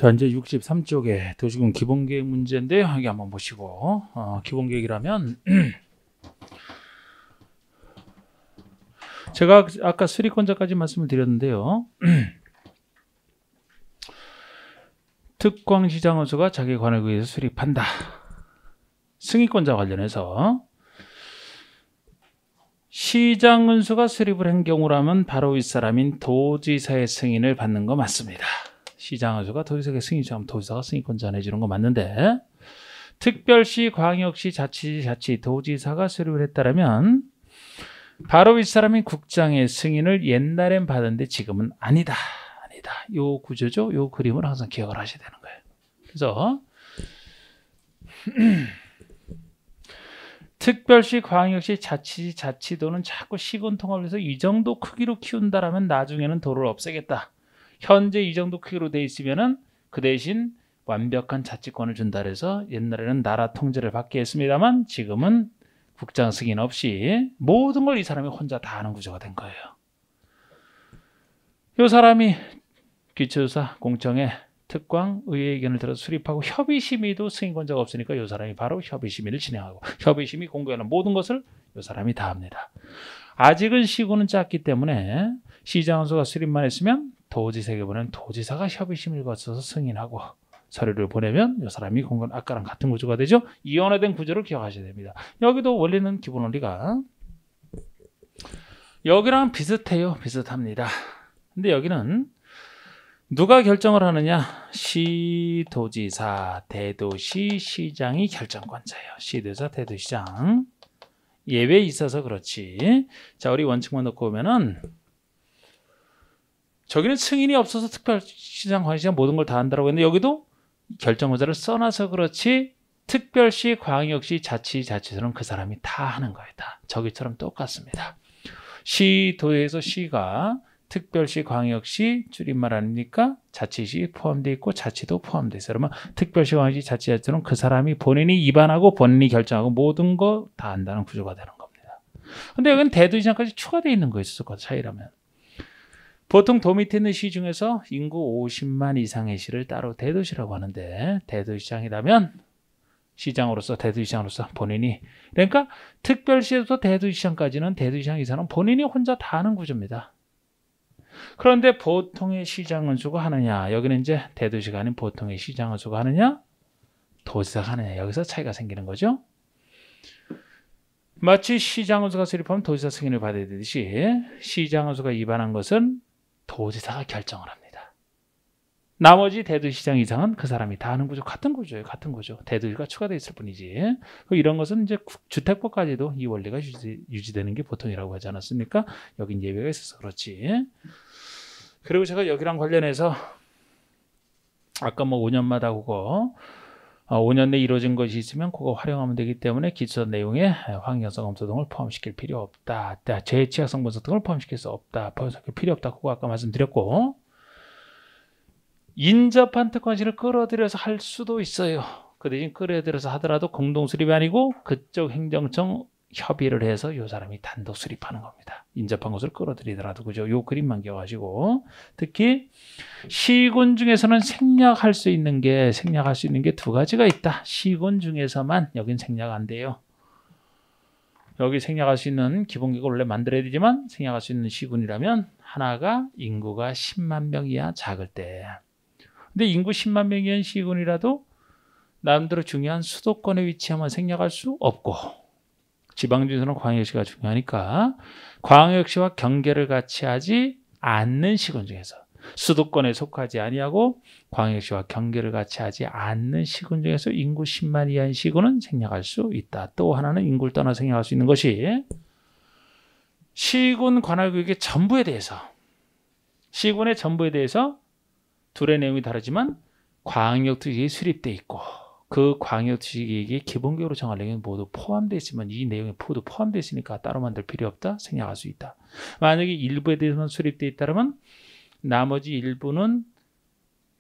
자, 이제 63쪽에 도시군 기본계획 문제인데요. 여기 한번 보시고 기본계획이라면 제가 아까 수리권자까지 말씀을 드렸는데요. 특광시장원수가 자기 관할구에서 수립한다. 승인권자 관련해서 시장원수가 수립을 한 경우라면 바로 윗사람인 도지사의 승인을 받는 거 맞습니다. 시장원수가 도지사의 승인처럼 도지사가 승인권자 내주는 거 맞는데, 특별시, 광역시, 자치, 도지사가 수립을 했다면 바로 윗사람인 국장의 승인을 옛날엔 받았는데 지금은 아니다. 요 구조죠. 요 그림을 항상 기억을 하셔야 되는 거예요. 그래서 특별시, 광역시, 자치도는 자꾸 시군 통합을 해서 이 정도 크기로 키운다라면 나중에는 도를 없애겠다. 현재 이 정도 크기로 돼 있으면은 그 대신 완벽한 자치권을 준다 그래서 옛날에는 나라 통제를 받게 했습니다만 지금은 국장 승인 없이 모든 걸 이 사람이 혼자 다 하는 구조가 된 거예요. 이 사람이 기초조사, 공청회, 특광, 의회 의견을 들어서 수립하고 협의심의도 승인권자가 없으니까 이 사람이 바로 협의심의를 진행하고 협의심의 공고하는 모든 것을 이 사람이 다 합니다. 아직은 시군은 작기 때문에 시장원수가 수립만 했으면 도지사에게 보내면 도지사가 협의심을 거쳐서 승인하고 서류를 보내면 이 사람이 공고는 아까랑 같은 구조가 되죠. 이원화된 구조를 기억하셔야 됩니다. 여기도 원리는 기본 원리가 여기랑 비슷해요. 비슷합니다. 근데 여기는 누가 결정을 하느냐? 시도지사, 대도시, 시장이 결정권자예요. 시도지사, 대도시장. 예외 있어서 그렇지. 자, 우리 원칙만 놓고 보면은 저기는 승인이 없어서 특별시장, 광역시장 모든 걸 다 한다고 했는데 여기도 결정권자를 써놔서 그렇지 특별시, 광역시, 자치도는 그 사람이 다 하는 거예요. 다. 저기처럼 똑같습니다. 시도에서 시가 특별시, 광역시 줄임말 아닙니까? 자치시 포함되어 있고 자치도 포함되어 있어요. 그러면 특별시, 광역시, 자치도는 그 사람이 본인이 입안하고 본인이 결정하고 모든 거 다 한다는 구조가 되는 겁니다. 근데 여기는 대도시장까지 추가되어 있는 거 있었을 것 차이라면. 보통 도 밑에 있는 시 중에서 인구 50만 이상의 시를 따로 대도시라고 하는데 대도시장이라면 시장으로서 대도시장으로서 본인이 그러니까 특별시에서 대도시장까지는 대도시장 이상은 본인이 혼자 다 하는 구조입니다. 그런데 보통의 시장은 수가 하느냐 여기는 이제 대도시가 아닌 보통의 시장은 수가 하느냐 도지사가 하느냐 여기서 차이가 생기는 거죠. 마치 시장원수가 수립하면 도지사 승인을 받아야 되듯이 시장원수가 위반한 것은 도지사가 결정을 합니다. 나머지 대도시장 이상은 그 사람이 다 하는 구조 같은 구조예요. 같은 구조. 대도시가 추가되어 있을 뿐이지. 이런 것은 이제 주택법까지도 이 원리가 유지되는 게 보통이라고 하지 않았습니까? 여긴 예외가 있어서 그렇지. 그리고 제가 여기랑 관련해서 아까 뭐 5년마다 그거 5년 내에 이루어진 것이 있으면 그거 활용하면 되기 때문에 기초 내용에 환경성 검사 등을 포함시킬 필요 없다. 재취약성 분석 등을 포함시킬 수 없다. 포함시킬 필요 없다. 그거 아까 말씀드렸고 인접한 특권시를 끌어들여서 할 수도 있어요. 그 대신 끌어들여서 하더라도 공동 수립이 아니고 그쪽 행정청 협의를 해서 이 사람이 단독 수립하는 겁니다. 인접한 것을 끌어들이더라도 그죠? 요 그림만 기억하시고 특히 시군 중에서는 생략할 수 있는 게 두 가지가 있다. 시군 중에서만 여긴 생략 안 돼요. 여기 생략할 수 있는 기본계획을 원래 만들어야 되지만 생략할 수 있는 시군이라면 하나가 인구가 10만 명 이하 작을 때. 근데 인구 10만 명 이하인 시군이라도 나름대로 중요한 수도권에 위치하면 생략할 수 없고 지방중에서는 광역시가 중요하니까 광역시와 경계를 같이 하지 않는 시군 중에서 수도권에 속하지 아니하고 광역시와 경계를 같이 하지 않는 시군 중에서 인구 10만 이하인 시군은 생략할 수 있다. 또 하나는 인구를 떠나 생략할 수 있는 것이 시군 관할구역의 전부에 대해서 시군의 전부에 대해서 둘의 내용이 다르지만 광역특위에 수립되어 있고 그 광역특위계획이 기본계획으로 정할 내용이 모두 포함되어 있으면 이 내용이 모두 포함되어 있으니까 따로 만들 필요 없다. 생략할 수 있다. 만약에 일부에 대해서만 수립되어 있다면 나머지 일부는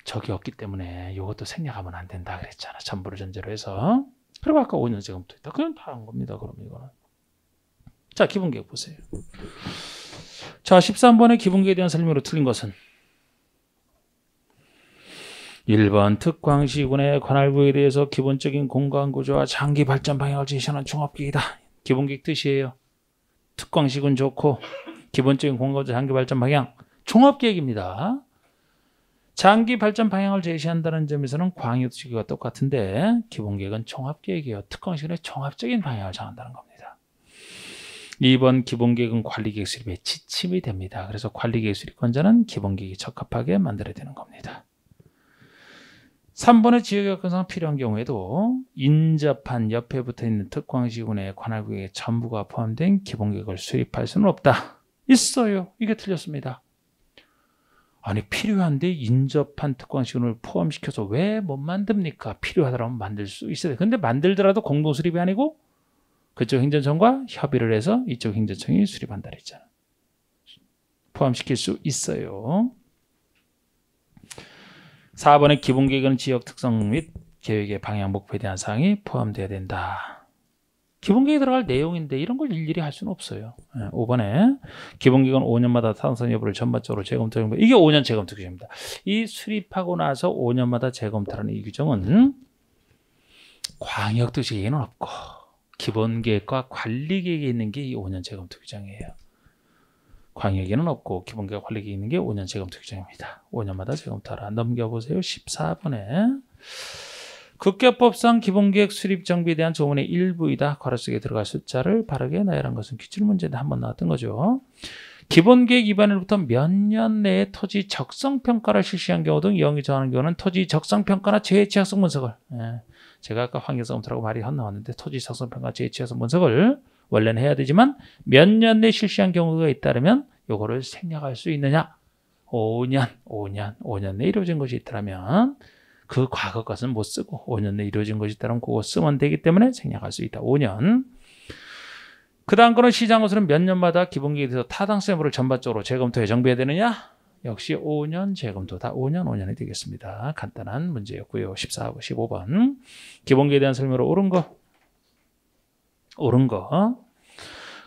적이 없기 때문에 이것도 생략하면 안 된다 그랬잖아. 전부를 전제로 해서. 그리고 아까 5년제금도 있다. 그건 다 한 겁니다. 그럼 이거는. 자, 기본계획 보세요. 자, 13번의 기본계획에 대한 설명으로 틀린 것은 1번 특광시군의 관할구에 대해서 기본적인 공간구조와 장기 발전 방향을 제시하는 종합계획이다. 기본계획 뜻이에요. 특광시군 좋고 기본적인 공간구조 장기 발전 방향 종합계획입니다. 장기 발전 방향을 제시한다는 점에서는 광역시기가 똑같은데 기본계획은 종합계획이에요. 특광시군의 종합적인 방향을 정한다는 겁니다. 2번 기본계획은 관리계획 수립의 지침이 됩니다. 그래서 관리계획 수립권자는 기본계획에 적합하게 만들어야 되는 겁니다. 3번의 지역역학상 필요한 경우에도 인접한 옆에 붙어있는 특광시군의 관할구역에 전부가 포함된 기본계획을 수립할 수는 없다. 있어요. 이게 틀렸습니다. 아니 필요한데 인접한 특광시군을 포함시켜서 왜 못 만듭니까? 필요하다면 만들 수 있어야 돼. 근데 만들더라도 공동수립이 아니고 그쪽 행정청과 협의를 해서 이쪽 행정청이 수립한다 그랬잖아. 포함시킬 수 있어요. 4번의 기본계획은 지역 특성 및 계획의 방향 목표에 대한 사항이 포함되어야 된다. 기본계획에 들어갈 내용인데 이런 걸 일일이 할 수는 없어요. 5번에 기본계획은 5년마다 타당성 여부를 전반적으로 재검토하는 이게 5년 재검토 규정입니다. 이 수립하고 나서 5년마다 재검토하는 이 규정은 광역도시계획에는 없고 기본계획과 관리계획에 있는 게 이 5년 재검토 규정이에요. 광역에는 없고 기본계획 관리계획에 있는 게 5년 재검토 규정입니다. 5년마다 재검토하라. 넘겨보세요. 14번에 국가법상 기본계획 수립 정비에 대한 조문의 일부이다. 괄호 속에 들어갈 숫자를 바르게 나열한 것은 기출 문제인데 한번 나왔던 거죠. 기본계획 위반으로부터 몇 년 내에 토지 적성평가를 실시한 경우 등 영이 정하는 경우는 토지 적성평가나 재취약성 분석을 제가 아까 환경성검토라고 말이 나왔는데 토지 적성평가 재취약성 분석을 원래는 해야 되지만 몇 년 내에 실시한 경우가 있다면 요거를 생략할 수 있느냐? 5년 내에 이루어진 것이 있다면 그 과거 것은 못 쓰고 5년 내에 이루어진 것이 있다면 그거 쓰면 되기 때문에 생략할 수 있다. 5년. 그 다음 거는 시장으로서는 몇 년마다 기본계획에 대해서 타당성 여부를 전반적으로 재검토해 정비해야 되느냐? 역시 5년 재검토다. 5년이 되겠습니다. 간단한 문제였고요. 15번. 기본계획에 대한 설명으로 옳은 거.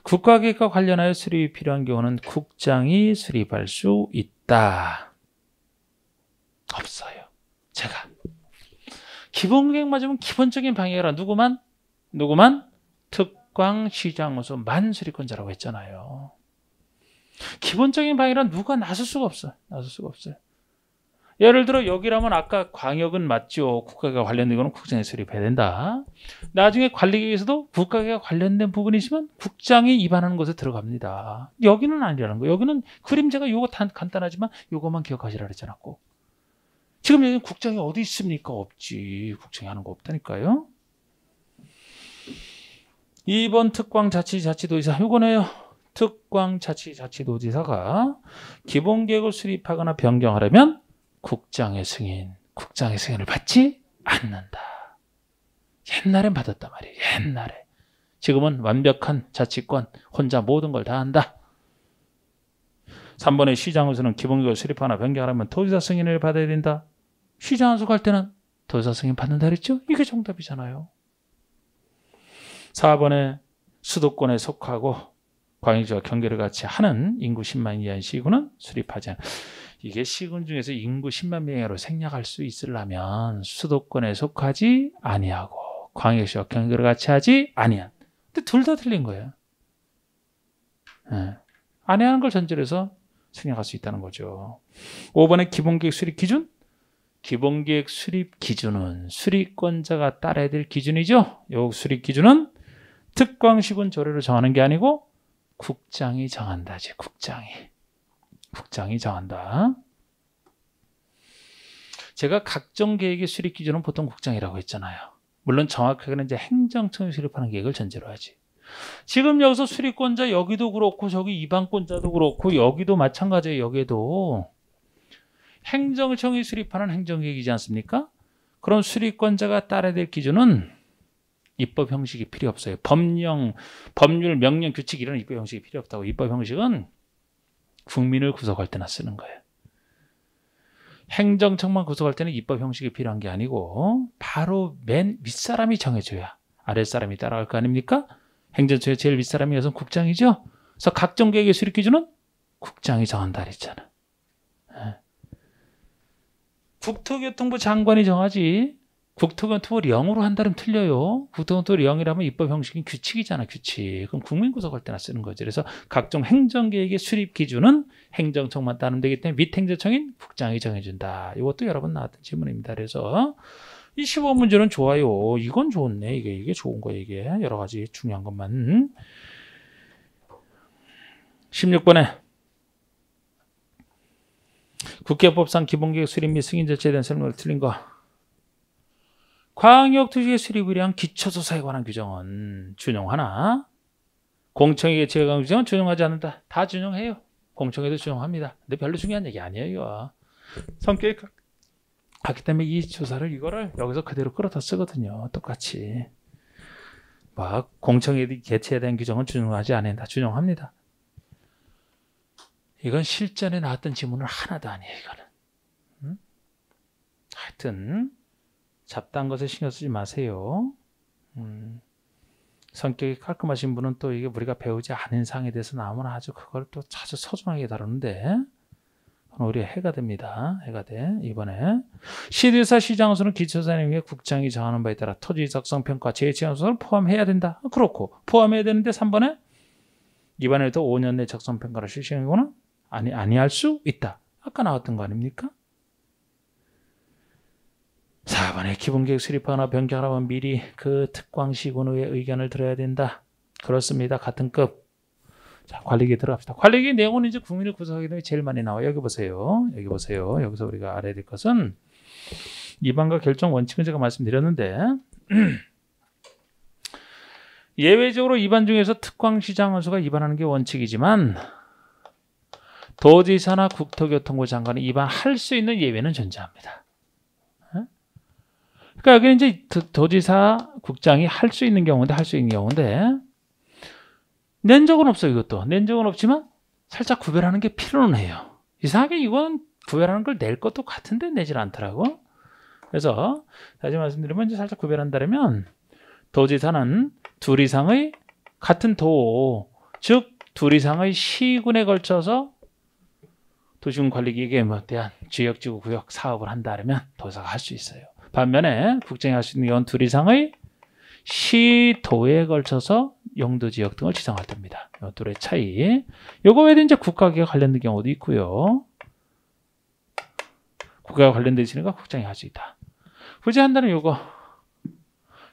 국가계획과 관련하여 수립이 필요한 경우는 국장이 수립할 수 있다. 없어요. 제가 기본계획 맞으면 기본적인 방향이라 누구만 특광시장으로서만 수립권자라고 했잖아요. 기본적인 방향이란 누가 나설 수가 없어요. 예를 들어 여기라면 아까 광역은 맞죠. 국가계획과 관련된 거는 국장이 수립해야 된다. 나중에 관리계획에서도 국가계획과 관련된 부분이 있으면 국장이 입안하는 곳에 들어갑니다. 여기는 아니라는 거예요. 여기는 그림자가 요거 간단하지만 요거만 기억하시라 그랬잖아. 꼭. 지금 여기 국장이 어디 있습니까? 없지. 국장이 하는 거 없다니까요. 2번 특광자치자치도지사 요거네요. 특광자치자치도지사가 기본계획을 수립하거나 변경하려면 국장의 승인을 받지 않는다. 옛날엔 받았단 말이에요. 옛날에. 지금은 완벽한 자치권 혼자 모든 걸 다 한다. 3번의 시장으로서는 기본계획을 수립하거나 변경하려면 도지사 승인을 받아야 된다. 시장에서 갈 때는 도지사 승인 받는다 그랬죠? 이게 정답이잖아요. 4번에 수도권에 속하고 광역지와 경계를 같이 하는 인구 10만 이하의 시군은 수립하지 않는다. 이게 시군 중에서 인구 10만 명으로 생략할 수 있으려면 수도권에 속하지 아니하고 광역시와 경계를 같이 하지 아니한. 근데 둘 다 틀린 거예요. 아니하는 걸 전제로 해서 생략할 수 있다는 거죠. 5번의 기본계획 수립 기준. 기본계획 수립 기준은 수립권자가 따라야 될 기준이죠. 이 수립 기준은 특광시군 조례로 정하는 게 아니고 국장이 정한다지. 국장이 정한다. 제가 각종 계획의 수립 기준은 보통 국장이라고 했잖아요. 물론 정확하게는 이제 행정청이 수립하는 계획을 전제로 하지. 지금 여기서 수립권자 여기도 그렇고 저기 이방권자도 그렇고 여기도 마찬가지예요. 여기도 행정청이 수립하는 행정계획이지 않습니까? 그럼 수립권자가 따라야 될 기준은 입법 형식이 필요 없어요. 법률, 명령, 규칙 이런 입법 형식이 필요 없다고. 입법 형식은 국민을 구속할 때나 쓰는 거예요. 행정청만 구속할 때는 입법 형식이 필요한 게 아니고 바로 맨 윗사람이 정해줘야 아랫사람이 따라갈 거 아닙니까? 행정처의 제일 윗사람이 여성 국장이죠. 그래서 각종 계획의 수립 기준은 국장이 정한다 그랬잖아. 국토교통부 장관이 정하지. 국토교통부를 0으로 한다면 틀려요. 국토교통부를 0이라면 입법 형식이 규칙이잖아, 규칙. 그럼 국민구속할 때나 쓰는 거지. 그래서 각종 행정계획의 수립 기준은 행정청만 따르면 되기 때문에 밑행정청인 국장이 정해준다. 이것도 여러 번 나왔던 질문입니다. 그래서 이 15문제는 좋아요. 이건 좋네. 이게 좋은 거예요. 이게 여러 가지 중요한 것만. 16번에 국회법상 기본계획 수립 및 승인 절차에 대한 설명을 틀린 거. 광역도시의 수립을 위한 기초조사에 관한 규정은 준용하나 공청회 개최에 관한 규정은 준용하지 않는다. 다 준용해요. 공청회도 준용합니다. 근데 별로 중요한 얘기 아니에요. 이거. 성격이 같기 때문에 이 조사를 이거를 여기서 그대로 끌어다 쓰거든요. 똑같이. 막 공청회 개최에 대한 규정은 준용하지 않는다. 준용합니다. 이건 실전에 나왔던 지문은 하나도 아니에요. 이거는. 하여튼 잡다한 것에 신경 쓰지 마세요. 성격이 깔끔하신 분은 또 이게 우리가 배우지 않은 사항에 대해서 나오면 아주 그걸 또 아주 소중하게 다루는데 우리 해가 됩니다. 해가 돼. 이번에 시도지사 시장소는 기초사령의 국장이 정하는 바에 따라 토지 적성평가 재지정소를 포함해야 된다. 그렇고 포함해야 되는데 3번에 이번에도 5년 내 적성평가를 실시하는 경우는 아니할 수 있다. 아까 나왔던 거 아닙니까? 4번에 기본계획 수립하거나 변경하라면 미리 그 특광시군의 의견을 들어야 된다. 그렇습니다. 같은 급. 자, 관리계획 들어갑시다. 관리계획 내용은 이제 국민을 구성하기 위해 제일 많이 나와요. 여기 보세요. 여기 보세요. 여기서 우리가 알아야 될 것은 입안과 결정 원칙은 제가 말씀드렸는데 예외적으로 입안 중에서 특광시장원수가 입안하는 게 원칙이지만 도지사나 국토교통부 장관이 입안할 수 있는 예외는 존재합니다. 그러니까 여기는 이제 도지사 국장이 할 수 있는 경우인데 낸 적은 없어요. 이것도 낸 적은 없지만 살짝 구별하는 게 필요는 해요. 이상하게 이건 구별하는 걸 낼 것도 같은데 내질 않더라고. 그래서 다시 말씀드리면 이제 살짝 구별한다면 도지사는 둘 이상의 같은 도, 즉 둘 이상의 시군에 걸쳐서 도시군 관리기획에 대한 지역지구 구역 사업을 한다면 도지사가 할 수 있어요. 반면에 국장이 할 수 있는 경우는 둘 이상의 시도에 걸쳐서 용도지역 등을 지정할 때입니다. 이 둘의 차이. 요거 외에도 이제 국가계획 관련된 경우도 있고요. 국가가 관련된 있으니까 국장이 할 수 있다. 굳이 한다면 요거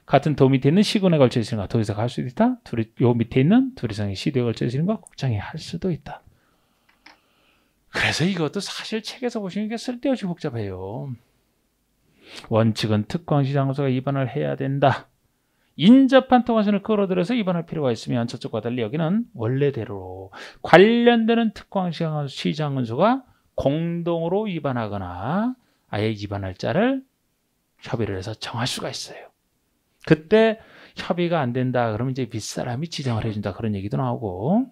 같은 도 밑에 있는 시군에 걸쳐 있으니까 도지사가 할 수도 있다. 요 밑에 있는 둘 이상의 시도에 걸쳐 있으니까 국장이 할 수도 있다. 그래서 이것도 사실 책에서 보시는 게 쓸데없이 복잡해요. 원칙은 특광시장소가 입안을 해야 된다. 인접한 통화선을 끌어들여서 입안할 필요가 있으면 저쪽과 달리 여기는 원래대로 관련되는 특광시장소가 공동으로 입안하거나 아예 입안할 자를 협의를 해서 정할 수가 있어요. 그때 협의가 안 된다 그러면 이제 윗사람이 지정을 해준다 그런 얘기도 나오고,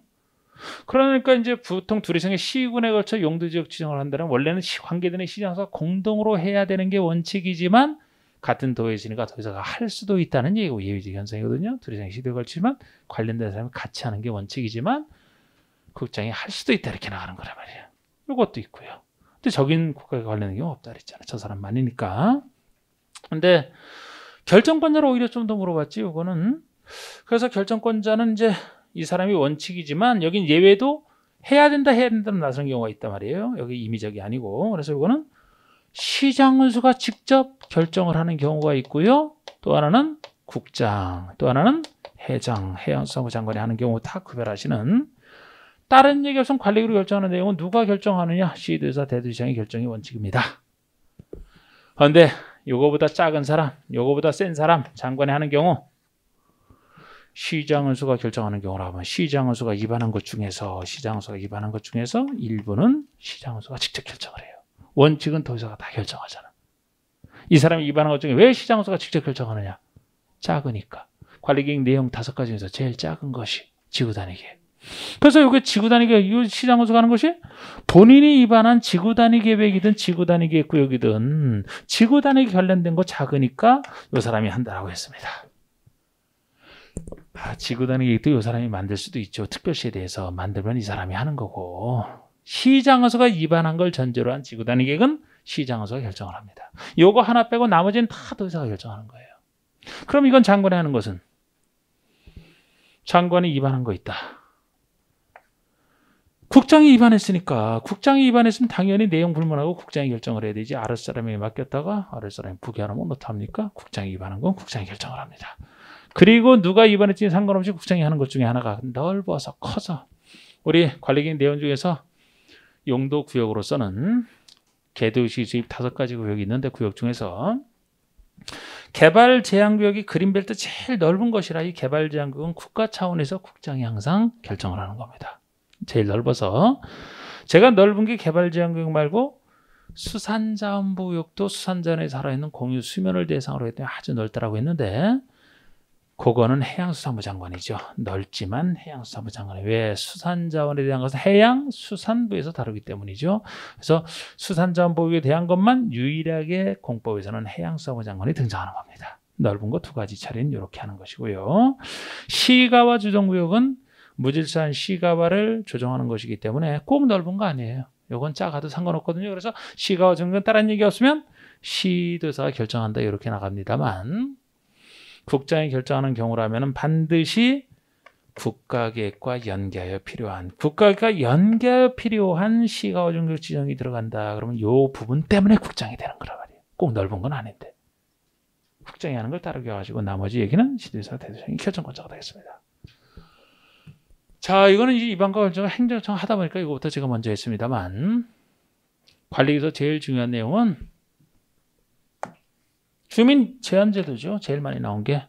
그러니까 이제 보통 둘 이상의 시군에 걸쳐 용도지역 지정을 한다면 원래는 관계되는 시장소가 공동으로 해야 되는 게 원칙이지만 같은 도에 있으니까 도지사가 할 수도 있다는 얘기고 예외적 현상이거든요. 둘 이상의 시도에 걸치면 관련된 사람이 같이 하는 게 원칙이지만 국장이 할 수도 있다 이렇게 나가는 거란 말이에요. 이것도 있고요. 근데 저긴 국가에 관련된 경우 없다 그랬잖아요. 저 사람만이니까. 근데 결정권자를 오히려 좀 더 물어봤지. 이거는 그래서 결정권자는 이제 이 사람이 원칙이지만 여긴 예외도 해야 된다는 나서는 경우가 있단 말이에요. 여기 임의적이 아니고. 그래서 이거는 시장군수가 직접 결정을 하는 경우가 있고요. 또 하나는 국장, 또 하나는 해양수산부 장관이 하는 경우 다 구별하시는. 다른 얘기 없으면 관리기로 결정하는 내용은 누가 결정하느냐? 시도지사 대도시장의 결정이 원칙입니다. 그런데 요거보다 작은 사람, 요거보다 센 사람 장관이 하는 경우 시장원수가 결정하는 경우라고 하면 시장원수가 입안한 것 중에서 일부는 시장원수가 직접 결정을 해요. 원칙은 도지사가 다 결정하잖아. 이 사람이 입안한 것 중에 왜 시장원수가 직접 결정하느냐? 작으니까. 관리계획 내용 5가지 중에서 제일 작은 것이 지구단위계획. 그래서 이게 지구단위계획, 이 시장원수가 하는 것이 본인이 입안한 지구단위 계획이든 지구단위 계획 구역이든 지구단위 관련된 거 작으니까 이 사람이 한다라고 했습니다. 지구단위 계획도 이 사람이 만들 수도 있죠. 특별시에 대해서 만들면 이 사람이 하는 거고, 시장원수가 입안한 걸 전제로 한 지구단위 계획은 시장에서 결정을 합니다. 요거 하나 빼고 나머지는 다 도의사가 결정하는 거예요. 그럼 이건 장관이 하는 것은 장관이 위반한 거 있다. 국장이 위반했으니까 국장이 위반했으면 당연히 내용 불문하고 국장이 결정을 해야 되지. 아랫사람에게 맡겼다가 아랫사람이 부결하면 어떡합니까? 국장이 위반한 건 국장이 결정을 합니다. 그리고 누가 위반했지 상관없이 국장이 하는 것 중에 하나가 넓어서 커서 우리 관리계획 내용 중에서 용도 구역으로서는 개도시 수입 5가지 구역이 있는데 구역 중에서 개발 제한 구역이 그린벨트 제일 넓은 것이라 이 개발 제한 구역은 국가 차원에서 국장이 항상 결정을 하는 겁니다. 제일 넓어서 제가 넓은 게 개발 제한 구역 말고 수산자원부구역도 수산자원에 살아있는 공유 수면을 대상으로 했더니 아주 넓다라고 했는데 그거는 해양수산부 장관이죠. 넓지만 해양수산부 장관이 왜 수산자원에 대한 것은 해양수산부에서 다루기 때문이죠. 그래서 수산자원보유에 대한 것만 유일하게 공법에서는 해양수산부 장관이 등장하는 겁니다. 넓은 거 2가지 차례는 이렇게 하는 것이고요. 시가와 주정구역은 무질서한 시가와를 조정하는 것이기 때문에 꼭 넓은 거 아니에요. 이건 작아도 상관없거든요. 그래서 시가와 주정구역은 다른 얘기 없으면 시도사가 결정한다 이렇게 나갑니다만 국장이 결정하는 경우라면 반드시 국가계획과 연계하여 필요한 국가계획과 연계하여 필요한 시가와 주정구역 지정이 들어간다. 그러면 이 부분 때문에 국장이 되는 거란 말이에요. 꼭 넓은 건 아닌데 국장이 하는 걸 따르게 가지고 나머지 얘기는 시도사 대도청이 결정권자가 되겠습니다. 자, 이거는 이제 이반과 결정을 행정청 하다 보니까 이거부터 제가 먼저 했습니다만 관리에서 제일 중요한 내용은 주민 제한 제도죠. 제일 많이 나온 게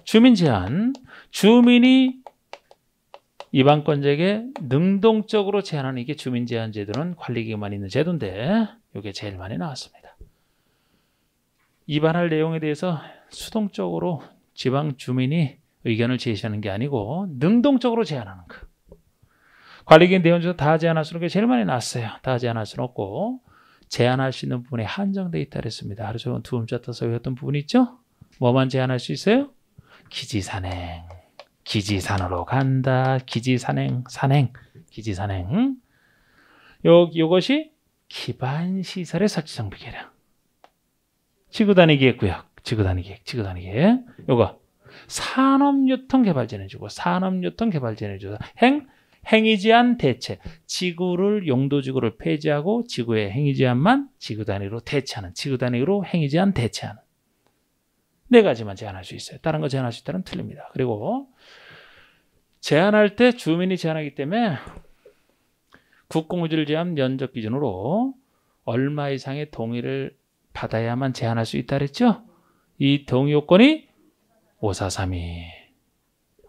주민 제한. 주민이 이반권자에게 능동적으로 제한하는 이게 주민 제한 제도는 관리기관만 있는 제도인데 이게 제일 많이 나왔습니다. 위반할 내용에 대해서 수동적으로 지방 주민이 의견을 제시하는 게 아니고 능동적으로 제한하는 거. 관리기관 내용 중에서 다 제한할 수 없는 게 제일 많이 나왔어요. 다 제한할 수는 없고 제한할 수 있는 부분이 한정되어 있다 그랬습니다. 하루 종일 두 음자 떠서 외웠던 부분이 있죠? 뭐만 제한할 수 있어요? 기지산행. 기지산으로 간다. 기지산행. 산행. 기지산행. 요것이 기반시설의 설치 정비 계량. 지구단위 계획구역. 지구단위 계획. 지구단위 계획. 요거 산업유통개발제내주고 산업유통개발제내주고 행위제한 대체. 지구를 용도지구를 폐지하고 지구의 행위제한만 지구단위로 대체하는 지구단위로 행위제한 대체하는 4가지만 제한할 수 있어요. 다른 거 제한할 수 있다면 틀립니다. 그리고 제한할 때 주민이 제한하기 때문에 국공유지를 제한 면적 기준으로 얼마 이상의 동의를 받아야만 제한할 수 있다 그랬죠? 이 동의 요건이 543이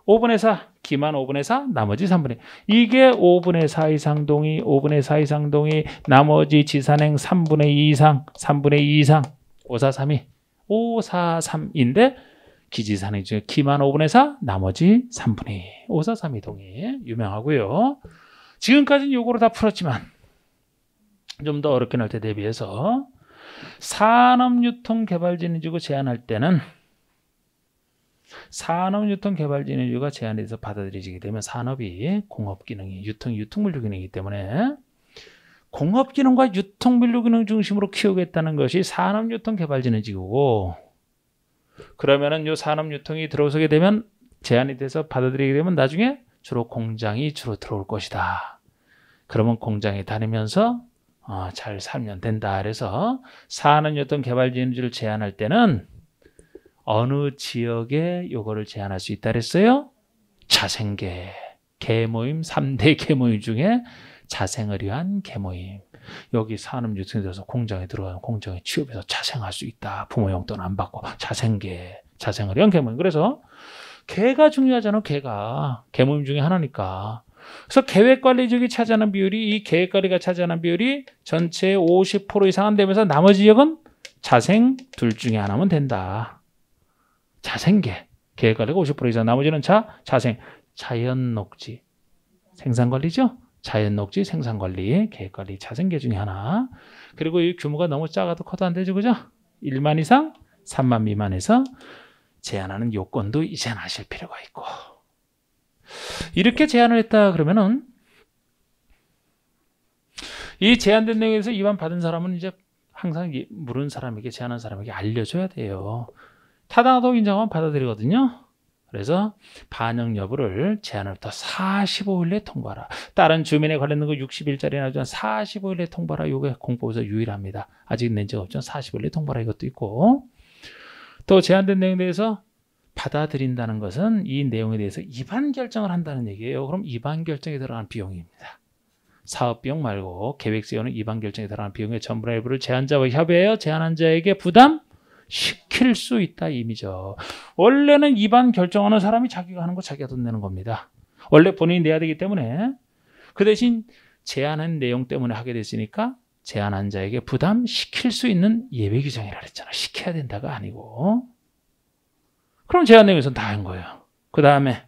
5분의 4, 기만 5분의 4, 나머지 3분의 이게 5분의 4 이상 동의, 5분의 4 이상 동의, 나머지 지산행 3분의 2 이상, 3분의 2 이상, 543이 543인데 기지산행 중에 기만 5분의 4, 나머지 3분의 2, 543이 동의 유명하고요. 지금까지는 요거로 다 풀었지만 좀 더 어렵게 날 때 대비해서 산업유통개발진흥지구 제한할 때는 산업유통개발진흥지구가 제한해서 받아들여지게 되면 산업이 공업기능이 유통물류기능이기 때문에 공업기능과 유통물류기능 중심으로 키우겠다는 것이 산업유통개발진흥지구고 그러면은 요 산업유통이 들어서게 되면 제한이 돼서 받아들이게 되면 나중에 주로 공장이 주로 들어올 것이다. 그러면 공장에 다니면서 잘 살면 된다. 그래서 산업유통개발진흥지구를 제한할 때는 어느 지역에 요거를 제한할 수 있다 그랬어요? 자생계, 계모임 3대 계모임 중에 자생을 위한 계모임. 여기 산업유통에 들어서 공장에 들어가면 공장에 취업해서 자생할 수 있다. 부모 용돈 안 받고 자생계, 자생을 위한 계모임. 그래서 계가 중요하잖아. 계가 계모임 중에 하나니까. 그래서 계획관리지역이 차지하는 비율이 이 계획관리가 차지하는 비율이 전체의 50% 이상 안 되면서 나머지 지역은 자생 둘 중에 하나면 된다. 자생계, 계획관리가 50% 이상, 나머지는 자생, 자연녹지, 생산관리죠? 자연녹지, 생산관리, 계획관리, 자생계 중에 하나. 그리고 이 규모가 너무 작아도 커도 안 되죠, 그죠? 1만 이상, 3만 미만에서 제한하는 요건도 이제는 아실 필요가 있고. 이렇게 제한을 했다 그러면은 이 제한된 내용에서 위반 받은 사람은 이제 항상 물은 사람에게 제안한 사람에게 알려줘야 돼요. 타당하다고 인정하면 받아들이거든요. 그래서 반영 여부를 제한으로부터 45일 내에 통보하라. 다른 주민에 관련된 거 60일짜리 나지만 45일 내에 통보하라. 이게 공법에서 유일합니다. 아직 낸 적 없지만 45일 내에 통보하라 이것도 있고, 또 제한된 내용에 대해서 받아들인다는 것은 이 내용에 대해서 입안 결정을 한다는 얘기예요. 그럼 입안 결정에 들어가는 비용입니다. 사업비용 말고 계획세우는 입안 결정에 들어가는 비용의 전분의 일부를 제한자와 협의하여 제한한 자에게 부담시킬 수 있다 이 의미죠. 원래는 입안 결정하는 사람이 자기가 하는 거 자기가 돈 내는 겁니다. 원래 본인이 내야 되기 때문에. 그 대신 제한한 내용 때문에 하게 됐으니까 제한한 자에게 부담시킬 수 있는 예외 규정이라 그랬잖아. 시켜야 된다가 아니고. 그럼 제한 내용에서는 다 한 거예요. 그 다음에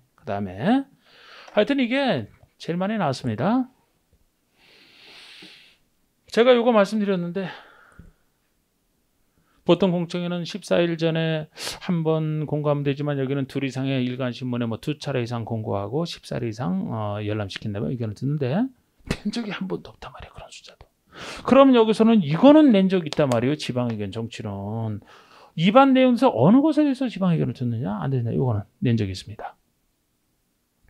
하여튼 이게 제일 많이 나왔습니다. 제가 요거 말씀드렸는데 보통 공청회는 14일 전에 한 번 공고하면 되지만 여기는 둘 이상의 일간신문에 뭐 2차례 이상 공고하고 14일 이상 열람시킨다면 의견을 듣는데 낸 적이 한 번도 없단 말이에요. 그런 숫자도. 그럼 여기서는 이거는 낸 적이 있단 말이에요. 지방의견 정치론. 입안 내용에서 어느 것에 대해서 지방의견을 듣느냐 안 되느냐 이거는 낸 적이 있습니다.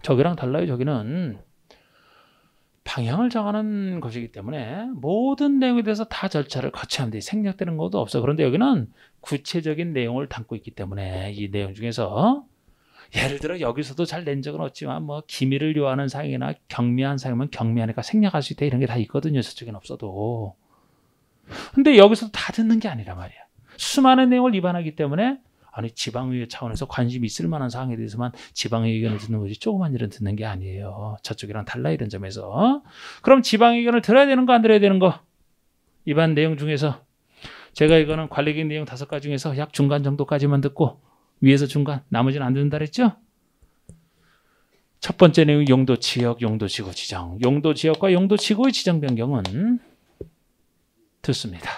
저기랑 달라요. 저기는 방향을 정하는 것이기 때문에 모든 내용에 대해서 다 절차를 거쳐야 하는데 생략되는 것도 없어. 그런데 여기는 구체적인 내용을 담고 있기 때문에 이 내용 중에서 예를 들어 여기서도 잘 낸 적은 없지만 뭐 기밀을 요하는 사항이나 경미한 사항이면 경미하니까 생략할 수 있다 이런 게 다 있거든요. 저쪽엔 없어도. 근데 여기서 다 듣는 게 아니란 말이야. 수많은 내용을 위반하기 때문에 아니 지방의회 차원에서 관심이 있을 만한 사항에 대해서만 지방의 의견을 듣는 거지 조그만 일은 듣는 게 아니에요. 저쪽이랑 달라 이런 점에서. 그럼 지방의 의견을 들어야 되는 거 안 들어야 되는 거? 위반 내용 중에서 제가 이거는 관리계획 내용 5가지 중에서 약 중간 정도까지만 듣고 위에서 중간 나머지는 안 듣는다 그랬죠? 첫 번째 내용 용도 지역, 용도 지구 지정. 용도 지역과 용도 지구의 지정 변경은 듣습니다.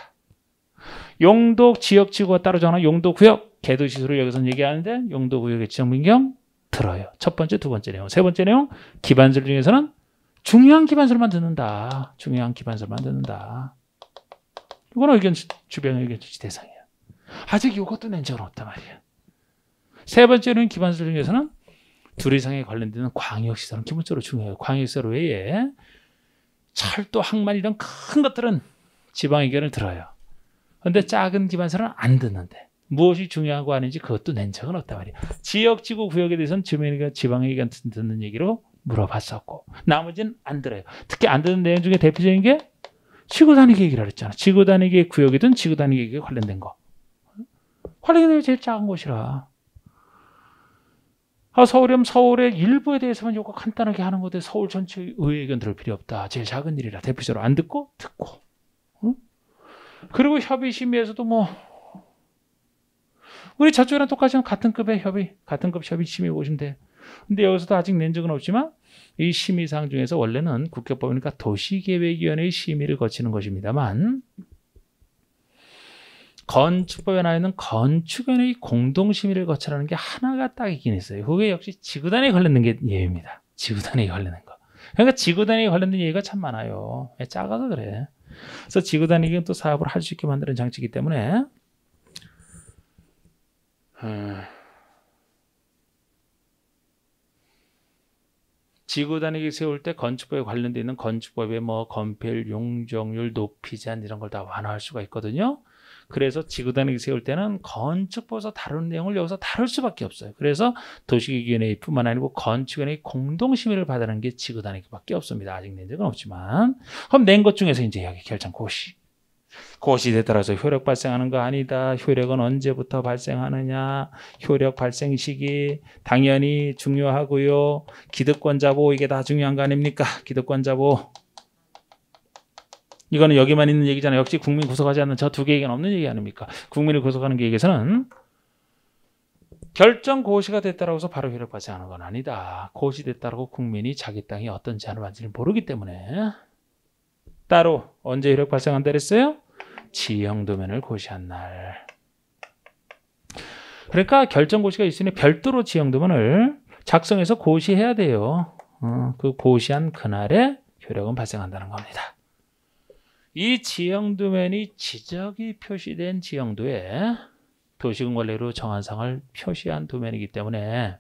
용도 지역 지구가 따로 정하는 용도 구역 개도시설을 여기서는 얘기하는데 용도 구역의 지정 변경 들어요. 첫 번째, 두 번째 내용. 세 번째 내용 기반설 중에서는 중요한 기반설만 듣는다. 중요한 기반설만 듣는다. 이거는 의견 주변 의견 주시 대상이야. 아직 이것도 낸 적은 없단 말이야. 세 번째는 기반설 중에서는 둘 이상에 관련되는 광역시설은 기본적으로 중요해요. 광역시설 외에 철도, 항만 이런 큰 것들은 지방 의견을 들어요. 그런데 작은 기반설은 안 듣는데 무엇이 중요하고 아닌지 그것도 낸 적은 없단 말이에요. 지역, 지구, 구역에 대해서는 주민이가 지방 의견 듣는 얘기로 물어봤었고 나머지는 안 들어요. 특히 안 듣는 내용 중에 대표적인 게 지구 단위 계획이라고 했잖아. 지구 단위 계획 구역이든 지구 단위 계획에 관련된 거. 관련된 게 제일 작은 곳이라. 서울이면 서울의 일부에 대해서만 요거 간단하게 하는 건데 서울 전체 의회 의견 들을 필요 없다. 제일 작은 일이라 대표적으로 안 듣고 듣고. 응? 그리고 협의 심의에서도 뭐 우리 저쪽이랑 똑같이 같은 급의 협의, 같은 급 협의 심의 보시면 돼. 근데 여기서도 아직 낸 적은 없지만 이 심의사항 중에서 원래는 국회법이니까 도시계획위원회의 심의를 거치는 것입니다만 건축법에 나와 있는 건축위원회의 공동심의를 거치라는 게 하나가 딱 있긴 있어요. 그게 역시 지구단위에 관련된 게 예외입니다. 지구단위에 관련된 거. 그러니까 지구단위에 관련된 예외가 참 많아요. 작아서 그래. 그래서 지구단위는 또 사업을 할 수 있게 만드는 장치이기 때문에 지구단위계 세울 때 건축법에 관련되어 있는 건축법의 뭐 건폐율, 용적률, 높이 제한 이런 걸 다 완화할 수가 있거든요. 그래서 지구단위계 세울 때는 건축법에서 다루는 내용을 여기서 다룰 수밖에 없어요. 그래서 도시계획위원회뿐만 아니고 건축위원회의 공동심의를 받는 게 지구단위계밖에 없습니다. 아직 낸 적은 없지만. 그럼 낸 것 중에서 이제 여기 결정 고시. 고시에 따라서 효력 발생하는 거 아니다. 효력은 언제부터 발생하느냐. 효력 발생 시기 당연히 중요하고요. 기득권자 보호 이게 다 중요한 거 아닙니까? 기득권자 보호. 이거는 여기만 있는 얘기잖아요. 역시 국민 구속하지 않는 저 두 개 얘기는 없는 얘기 아닙니까? 국민을 구속하는 계획에서는 결정 고시가 됐다고 해서 바로 효력 발생하는 건 아니다. 고시됐다고 국민이 자기 땅에 어떤 제한을 받는지를 모르기 때문에 따로 언제 효력 발생한다 그랬어요? 지형도면을 고시한 날. 그러니까 결정 고시가 있으니 별도로 지형도면을 작성해서 고시해야 돼요. 그 고시한 그날에 효력은 발생한다는 겁니다. 이 지형도면이 지적이 표시된 지형도에 도시군 관리로 정한 상을 표시한 도면이기 때문에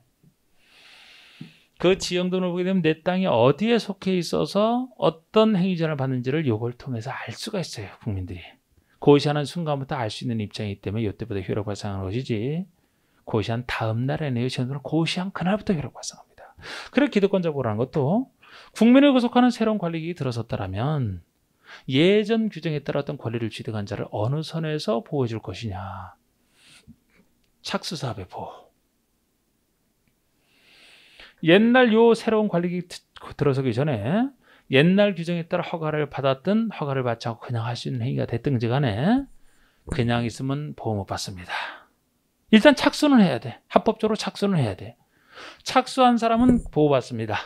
그 지형도를 보게 되면 내 땅이 어디에 속해 있어서 어떤 행위전을 받는지를 요걸 통해서 알 수가 있어요. 국민들이. 고시하는 순간부터 알 수 있는 입장이기 때문에 이때보다 효력 발생하는 것이지, 고시한 다음 날에는 지형도는 고시한 그날부터 효력 발생합니다. 그래 기득권자 보호라는 것도 국민을 구속하는 새로운 관리기획이 들어섰다라면 예전 규정에 따라 어떤 권리를 취득한 자를 어느 선에서 보호해 줄 것이냐. 착수사업의 보호. 옛날 요 새로운 관리기획이 들어서기 전에 옛날 규정에 따라 허가를 받았든 허가를 받지 않고 그냥 할 수 있는 행위가 됐든지 간에 그냥 있으면 보호 못 받습니다. 일단 착수는 해야 돼. 합법적으로 착수는 해야 돼. 착수한 사람은 보호받습니다.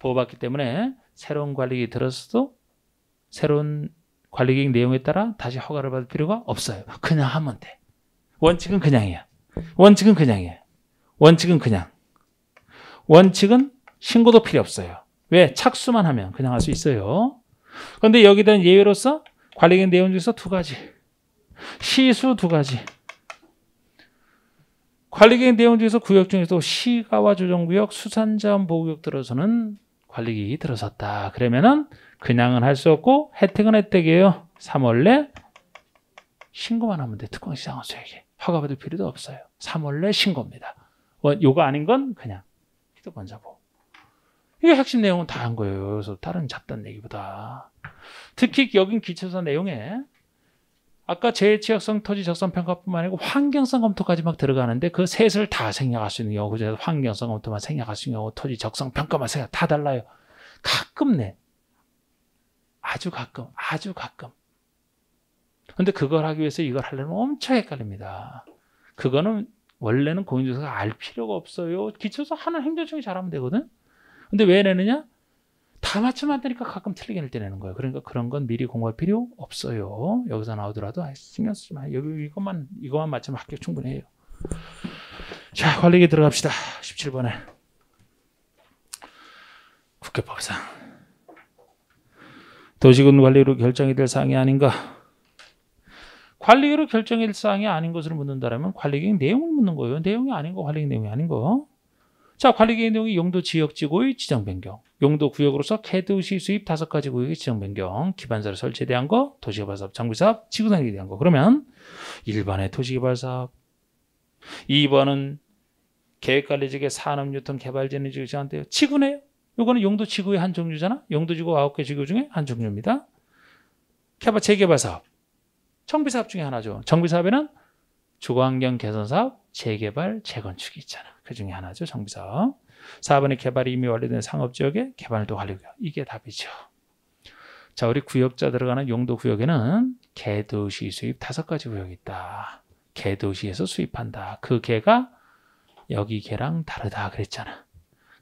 보호받기 때문에 새로운 관리기획이 들어서도 새로운 관리기획 내용에 따라 다시 허가를 받을 필요가 없어요. 그냥 하면 돼. 원칙은 그냥이야. 원칙은 그냥이에요. 원칙은 그냥. 원칙은 신고도 필요 없어요. 왜? 착수만 하면 그냥 할 수 있어요. 그런데 여기에 대한 예외로서 관리기획 내용 중에서 두 가지. 시수 두 가지. 관리기획 내용 중에서 구역 중에서 시가와 조정구역, 수산자원 보호구역 들어서는 관리기획이 들어섰다. 그러면은 그냥은 할 수 없고 혜택은 혜택이에요. 3월 내 신고만 하면 돼. 특권시장업소에게. 허가받을 필요도 없어요. 3월 내 신고입니다. 요거 아닌 건 그냥 기득권자 보호. 이게 핵심 내용은 다 한 거예요. 그래서 다른 잡단 얘기보다. 특히 여긴 기초사 내용에 아까 재해취약성 토지 적성 평가뿐만 아니고 환경성 검토까지 막 들어가는데 그 셋을 다 생략할 수 있는 경우, 그중에서 환경성 검토만 생략할 수 있는 경우, 토지 적성 평가만 생략, 다 달라요. 가끔 내. 아주 가끔, 아주 가끔. 근데 그걸 하기 위해서 이걸 하려면 엄청 헷갈립니다. 그거는 원래는 공인중개사가 알 필요가 없어요. 기초사 하는 행정청이 잘하면 되거든. 근데 왜 내느냐? 다 맞추면 안 되니까 가끔 틀리게 낼 때 내는 거예요. 그러니까 그런 건 미리 공부할 필요 없어요. 여기서 나오더라도 신경 쓰지 마요. 여기 이것만 맞추면 합격 충분해요. 자, 관리기획 들어갑시다. 17번에. 국회법상. 도시군 관리로 결정이 될 사항이 아닌가? 관리로 결정이 될 사항이 아닌 것을 묻는다면 관리기획 내용을 묻는 거예요. 내용이 아닌 거, 관리기획 내용이 아닌 거. 자, 관리기획 내용이 용도 지역지구의 지정 변경, 용도 구역으로서 개도시 수입 5가지 구역의 지정 변경, 기반사를 설치에 대한 거, 도시개발사업, 정비사업, 지구단위에 대한 거. 그러면 1번의 도시개발사업, 2번은 계획관리직의 산업유통 개발재능지구 제한돼요. 지구네요. 이거는 용도 지구의 한 종류잖아. 용도 지구 9개 지구 중에 한 종류입니다. 재개발사업, 정비사업 중에 하나죠. 정비사업에는 주거환경 개선사업, 재개발, 재건축이 있잖아. 그 중에 하나죠. 정비사업. 4번의 개발이 이미 완료된 상업지역의 개발도 관리구역. 이게 답이죠. 자, 우리 구역자 들어가는 용도 구역에는 개도시 수입 5가지 구역이 있다. 개도시에서 수입한다. 그 개가 여기 개랑 다르다 그랬잖아.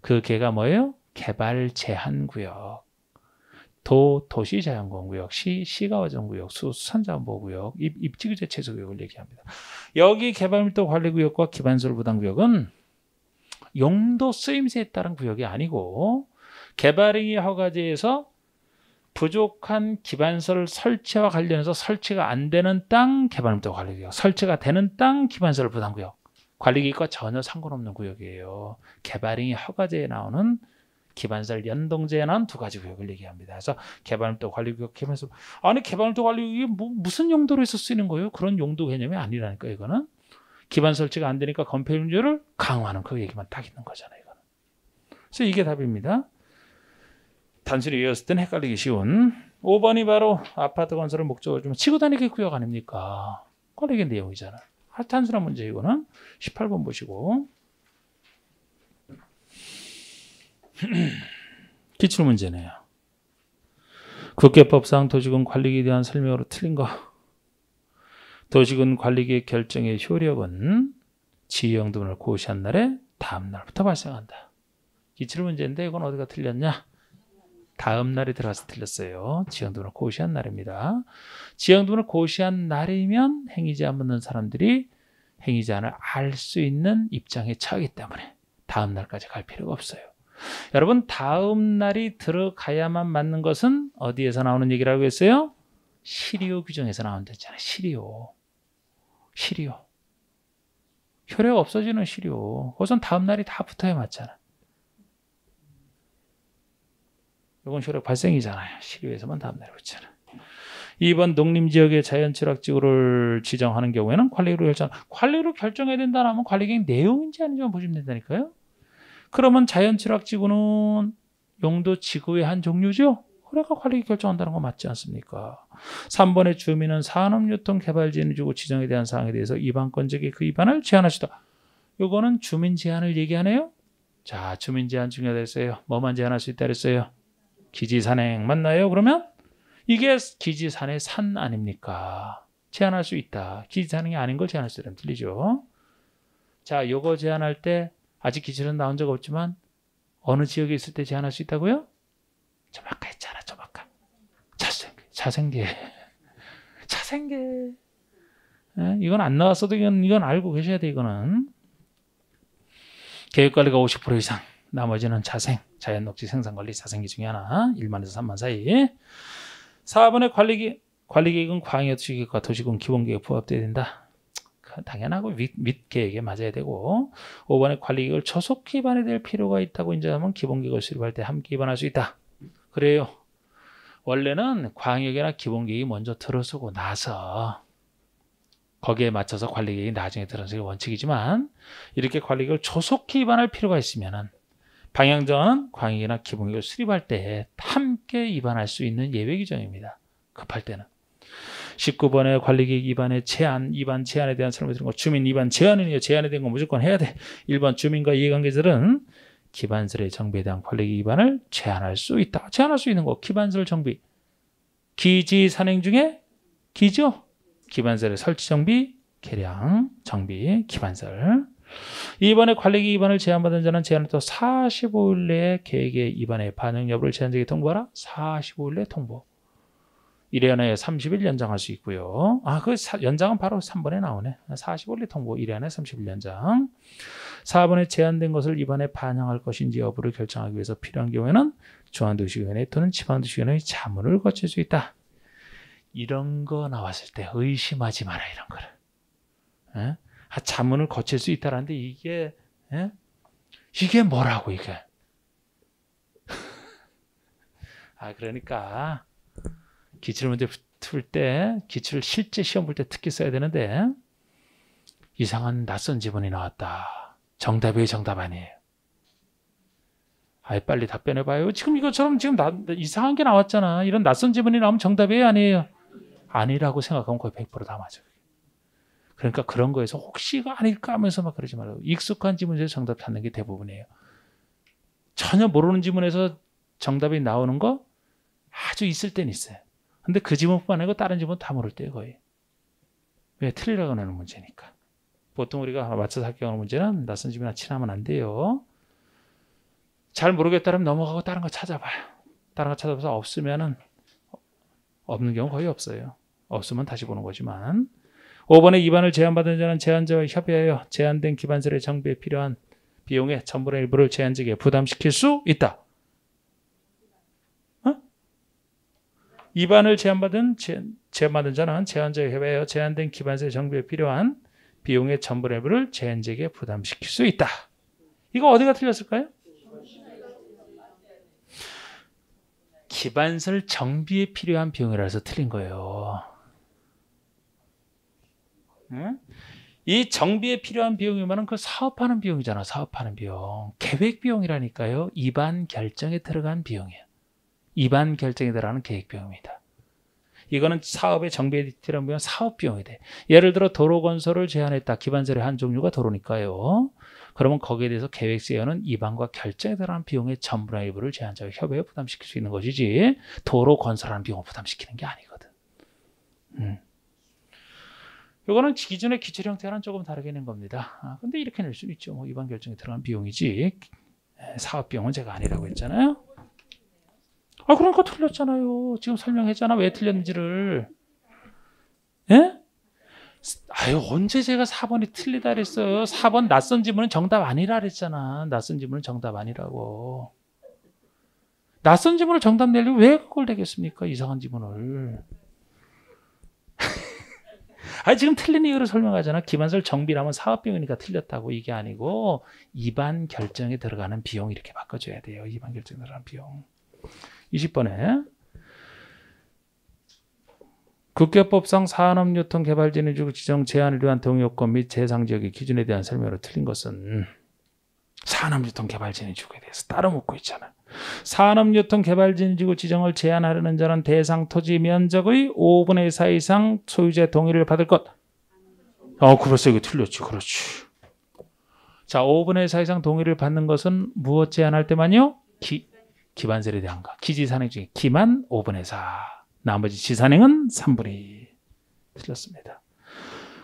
그 개가 뭐예요? 개발 제한 구역. 도시 자연공원구역, 시가화정구역, 수산자원보호구역, 입지규제 최소구역을 얘기합니다. 여기 개발밀도 관리구역과 기반시설 부담구역은 용도 쓰임새에 따른 구역이 아니고 개발행위 허가제에서 부족한 기반시설 설치와 관련해서 설치가 안 되는 땅 개발밀도 관리구역, 설치가 되는 땅 기반시설 부담구역, 관리기획과 전혀 상관없는 구역이에요. 개발행위 허가제에 나오는 기반시설 연동제에 나온 2가지 구역을 얘기합니다. 그래서 개발밀도 관리구역 개발시설, 아니 개발밀도 관리구역이 무슨 용도로 해서 쓰이는 거예요? 그런 용도 개념이 아니라니까. 이거는 기반 설치가 안 되니까 건폐율을 강화하는 그 얘기만 딱 있는 거잖아요. 이거는. 그래서 이게 답입니다. 단순히 외웠을 땐 헷갈리기 쉬운 5번이 바로 아파트 건설을 목적으로 주면 지구단위 구역 아닙니까? 관리계 내용이잖아. 단순한 문제. 이거는 18번 보시고 기출문제네요. 국회법상 도시군 관리기에 대한 설명으로 틀린 거. 도시군 관리기획 결정의 효력은 지형등을 고시한 날에 다음 날부터 발생한다. 기출문제인데 이건 어디가 틀렸냐? 다음 날이 들어가서 틀렸어요. 지형등을 고시한 날입니다. 지형등을 고시한 날이면 행위제한 묻는 사람들이 행위제한을 알 수 있는 입장에 처하기 때문에 다음 날까지 갈 필요가 없어요. 여러분 다음 날이 들어가야만 맞는 것은 어디에서 나오는 얘기라고 했어요? 시리오 규정에서 나온댔잖아요. 시리오. 혈액 없어지는 시리오. 그것은 다음 날이 다 붙어야 맞잖아. 이건 혈액 발생이잖아요. 시리오에서만 다음 날에 붙잖아. 2번 농림지역의 자연취락지구를 지정하는 경우에는 관리로 결정해야 된다면 관리계획 내용인지 아닌지만 보시면 된다니까요. 그러면 자연취락지구는 용도 지구의 한 종류죠. 그러니까 관리계획 결정한다는 거 맞지 않습니까? 3번의 주민은 산업유통개발지를 주고 지정에 대한 사항에 대해서 이반권적인 그 이반을 제한할 수 있다. 요거는 주민 제한을 얘기하네요. 자, 주민 제한 중요하다 했어요. 뭐만 제한할 수 있다 그랬어요? 기지산행 맞나요? 그러면 이게 기지산의 산 아닙니까? 제한할 수 있다. 기지산행이 아닌 걸 제한할 수 있다면 틀리죠. 자, 요거 제한할 때 아직 기준은 나온 적 없지만 어느 지역에 있을 때 제한할 수 있다고요? 좀 아까 했잖아. 좀 아까. 자생계. 예? 이건 안 나왔어도 이건 알고 계셔야 돼. 이거는. 계획관리가 50% 이상. 나머지는 자연녹지 생산관리 자생계 중에 하나. 1만에서 3만 사이. 4번의 관리계획은 광역도시계획과 도시군 기본계획 부합돼야 된다. 당연하고 밑 계획에 맞아야 되고. 5번의 관리계획을 초속 기반에 될 필요가 있다고 인정하면 기본계획을 수립할 때 함께 입안할 수 있다. 그래요. 원래는 광역이나 기본계획이 먼저 들어서고 나서 거기에 맞춰서 관리계획이 나중에 들어서는 원칙이지만 이렇게 관리계획을 초속히 입안할 필요가 있으면은 방향정은 광역이나 기본계획을 수립할 때 함께 입안할 수 있는 예외 규정입니다. 급할 때는. 19번의 관리계획 입안의 입안 제한에 대한 설명을 드린 거. 주민 입안 제한이에요. 제한에 대한 건 무조건 해야 돼. 1번 주민과 이해관계자들은 기반설의 정비에 대한 관리계획 입안을 제한할 수 있다. 제한할 수 있는 거. 기반설 정비. 기지 산행 중에 기죠. 기반설의 설치 정비, 개량, 정비, 기반설. 2번의 관리계획 입안을 제한받은 자는 제한부터 45일 내에 계획의 입안의 반영 여부를 제한적에 통보하라. 45일 내에 통보. 1회 안에 30일 연장할 수 있고요. 그 연장은 바로 3번에 나오네. 45일 통보, 1회 안에 30일 연장. 4번에 제한된 것을 입안에 반영할 것인지 여부를 결정하기 위해서 필요한 경우에는 중앙도시위원회 또는 지방도시위원회의 자문을 거칠 수 있다. 이런 거 나왔을 때 의심하지 마라. 이런 거를. 자문을 거칠 수 있다라는데 이게 뭐라고 이게. 그러니까 기출문제 풀 때 기출 실제 시험 볼 때 특히 써야 되는데 이상한 낯선 지문이 나왔다. 정답이 정답 아니에요. 빨리 답변해봐요. 지금 이것처럼 지금 이상한 게 나왔잖아. 이런 낯선 지문이 나오면 정답이에요 아니에요? 아니라고 생각하면 거의 100% 다 맞아요. 그러니까 그런 거에서 혹시가 아닐까 하면서 막 그러지 말고 익숙한 지문에서 정답 찾는 게 대부분이에요. 전혀 모르는 지문에서 정답이 나오는 거 아주 있을 때는 있어요. 근데 그 지문뿐만 아니고 다른 지문 다 모를 때예요 거의. 왜? 틀리라고 하는 문제니까. 보통 우리가 맞춰서 합격하는 문제는 낯선 지문이나 친하면 안 돼요. 잘 모르겠다면 넘어가고 다른 거 찾아봐요. 다른 거 찾아봐서 없으면은 없는 경우 거의 없어요. 없으면 다시 보는 거지만. 5번에 입안을 제한받은 자는 제한자와 협의하여 제한된 기반설의 정비에 필요한 비용의 전분의 일부를 제한직에 부담시킬 수 있다. 입안을 제한받은 자는 제한자와 협의하여 제한된 기반설의 정비에 필요한 비용의 전분의 일부를 제한직에 부담시킬 수 있다. 이거 어디가 틀렸을까요? 기반설 정비에 필요한 비용이라서 틀린 거예요. 이 정비에 필요한 비용이면 그 사업하는 비용이잖아. 사업하는 비용. 계획 비용이라니까요. 입안 결정에 들어간 비용이에요. 입안 결정에 들어가는 계획 비용입니다. 이거는 사업의 정비에 필요한 비용은 사업 비용이 돼. 예를 들어 도로 건설을 제한했다. 기반설의 한 종류가 도로니까요. 그러면 거기에 대해서 계획세에는 입안과 결정에 들어가는 비용의 전분의 일부를 제한자와 협의에 부담시킬 수 있는 것이지 도로 건설하는 비용을 부담시키는 게 아니거든. 이거는 기존의 기출 형태와는 조금 다르게 낸 겁니다. 근데 이렇게 낼 수는 있죠. 입안 결정에 들어간 비용이지 사업 비용은 제가 아니라고 했잖아요. 그러니까 틀렸잖아요. 지금 설명했잖아. 왜 틀렸는지를. 예? 아유, 언제 제가 4번이 틀리다 그랬어요. 4번 낯선 지문은 정답 아니라 그랬잖아. 낯선 지문은 정답 아니라고. 낯선 지문을 정답 내려고 왜 그걸 내겠습니까? 이상한 지문을. 아니, 지금 틀린 이유를 설명하잖아. 기반설 정비라면 사업비용이니까 틀렸다고. 이게 아니고 입안 결정에 들어가는 비용 이렇게 바꿔줘야 돼요. 입안 결정에 들어가는 비용. 20번에 국가법상 산업유통 개발진흥지구 지정 제한을 위한 동의요건 및 재상지역의 기준에 대한 설명으로 틀린 것은 산업유통 개발진흥지구에 대해서 따로 묻고 있잖아. 산업유통개발진흥지구 지정을 제한하려는 자는 대상 토지 면적의 5분의 4 이상 소유자의 동의를 받을 것. 그래서 이거 틀렸지. 그렇지. 자, 5분의 4 이상 동의를 받는 것은 무엇 제한할 때만요? 기반설에 대한 거. 기지산행 중에 기만 5분의 4. 나머지 지산행은 3분의 2. 틀렸습니다.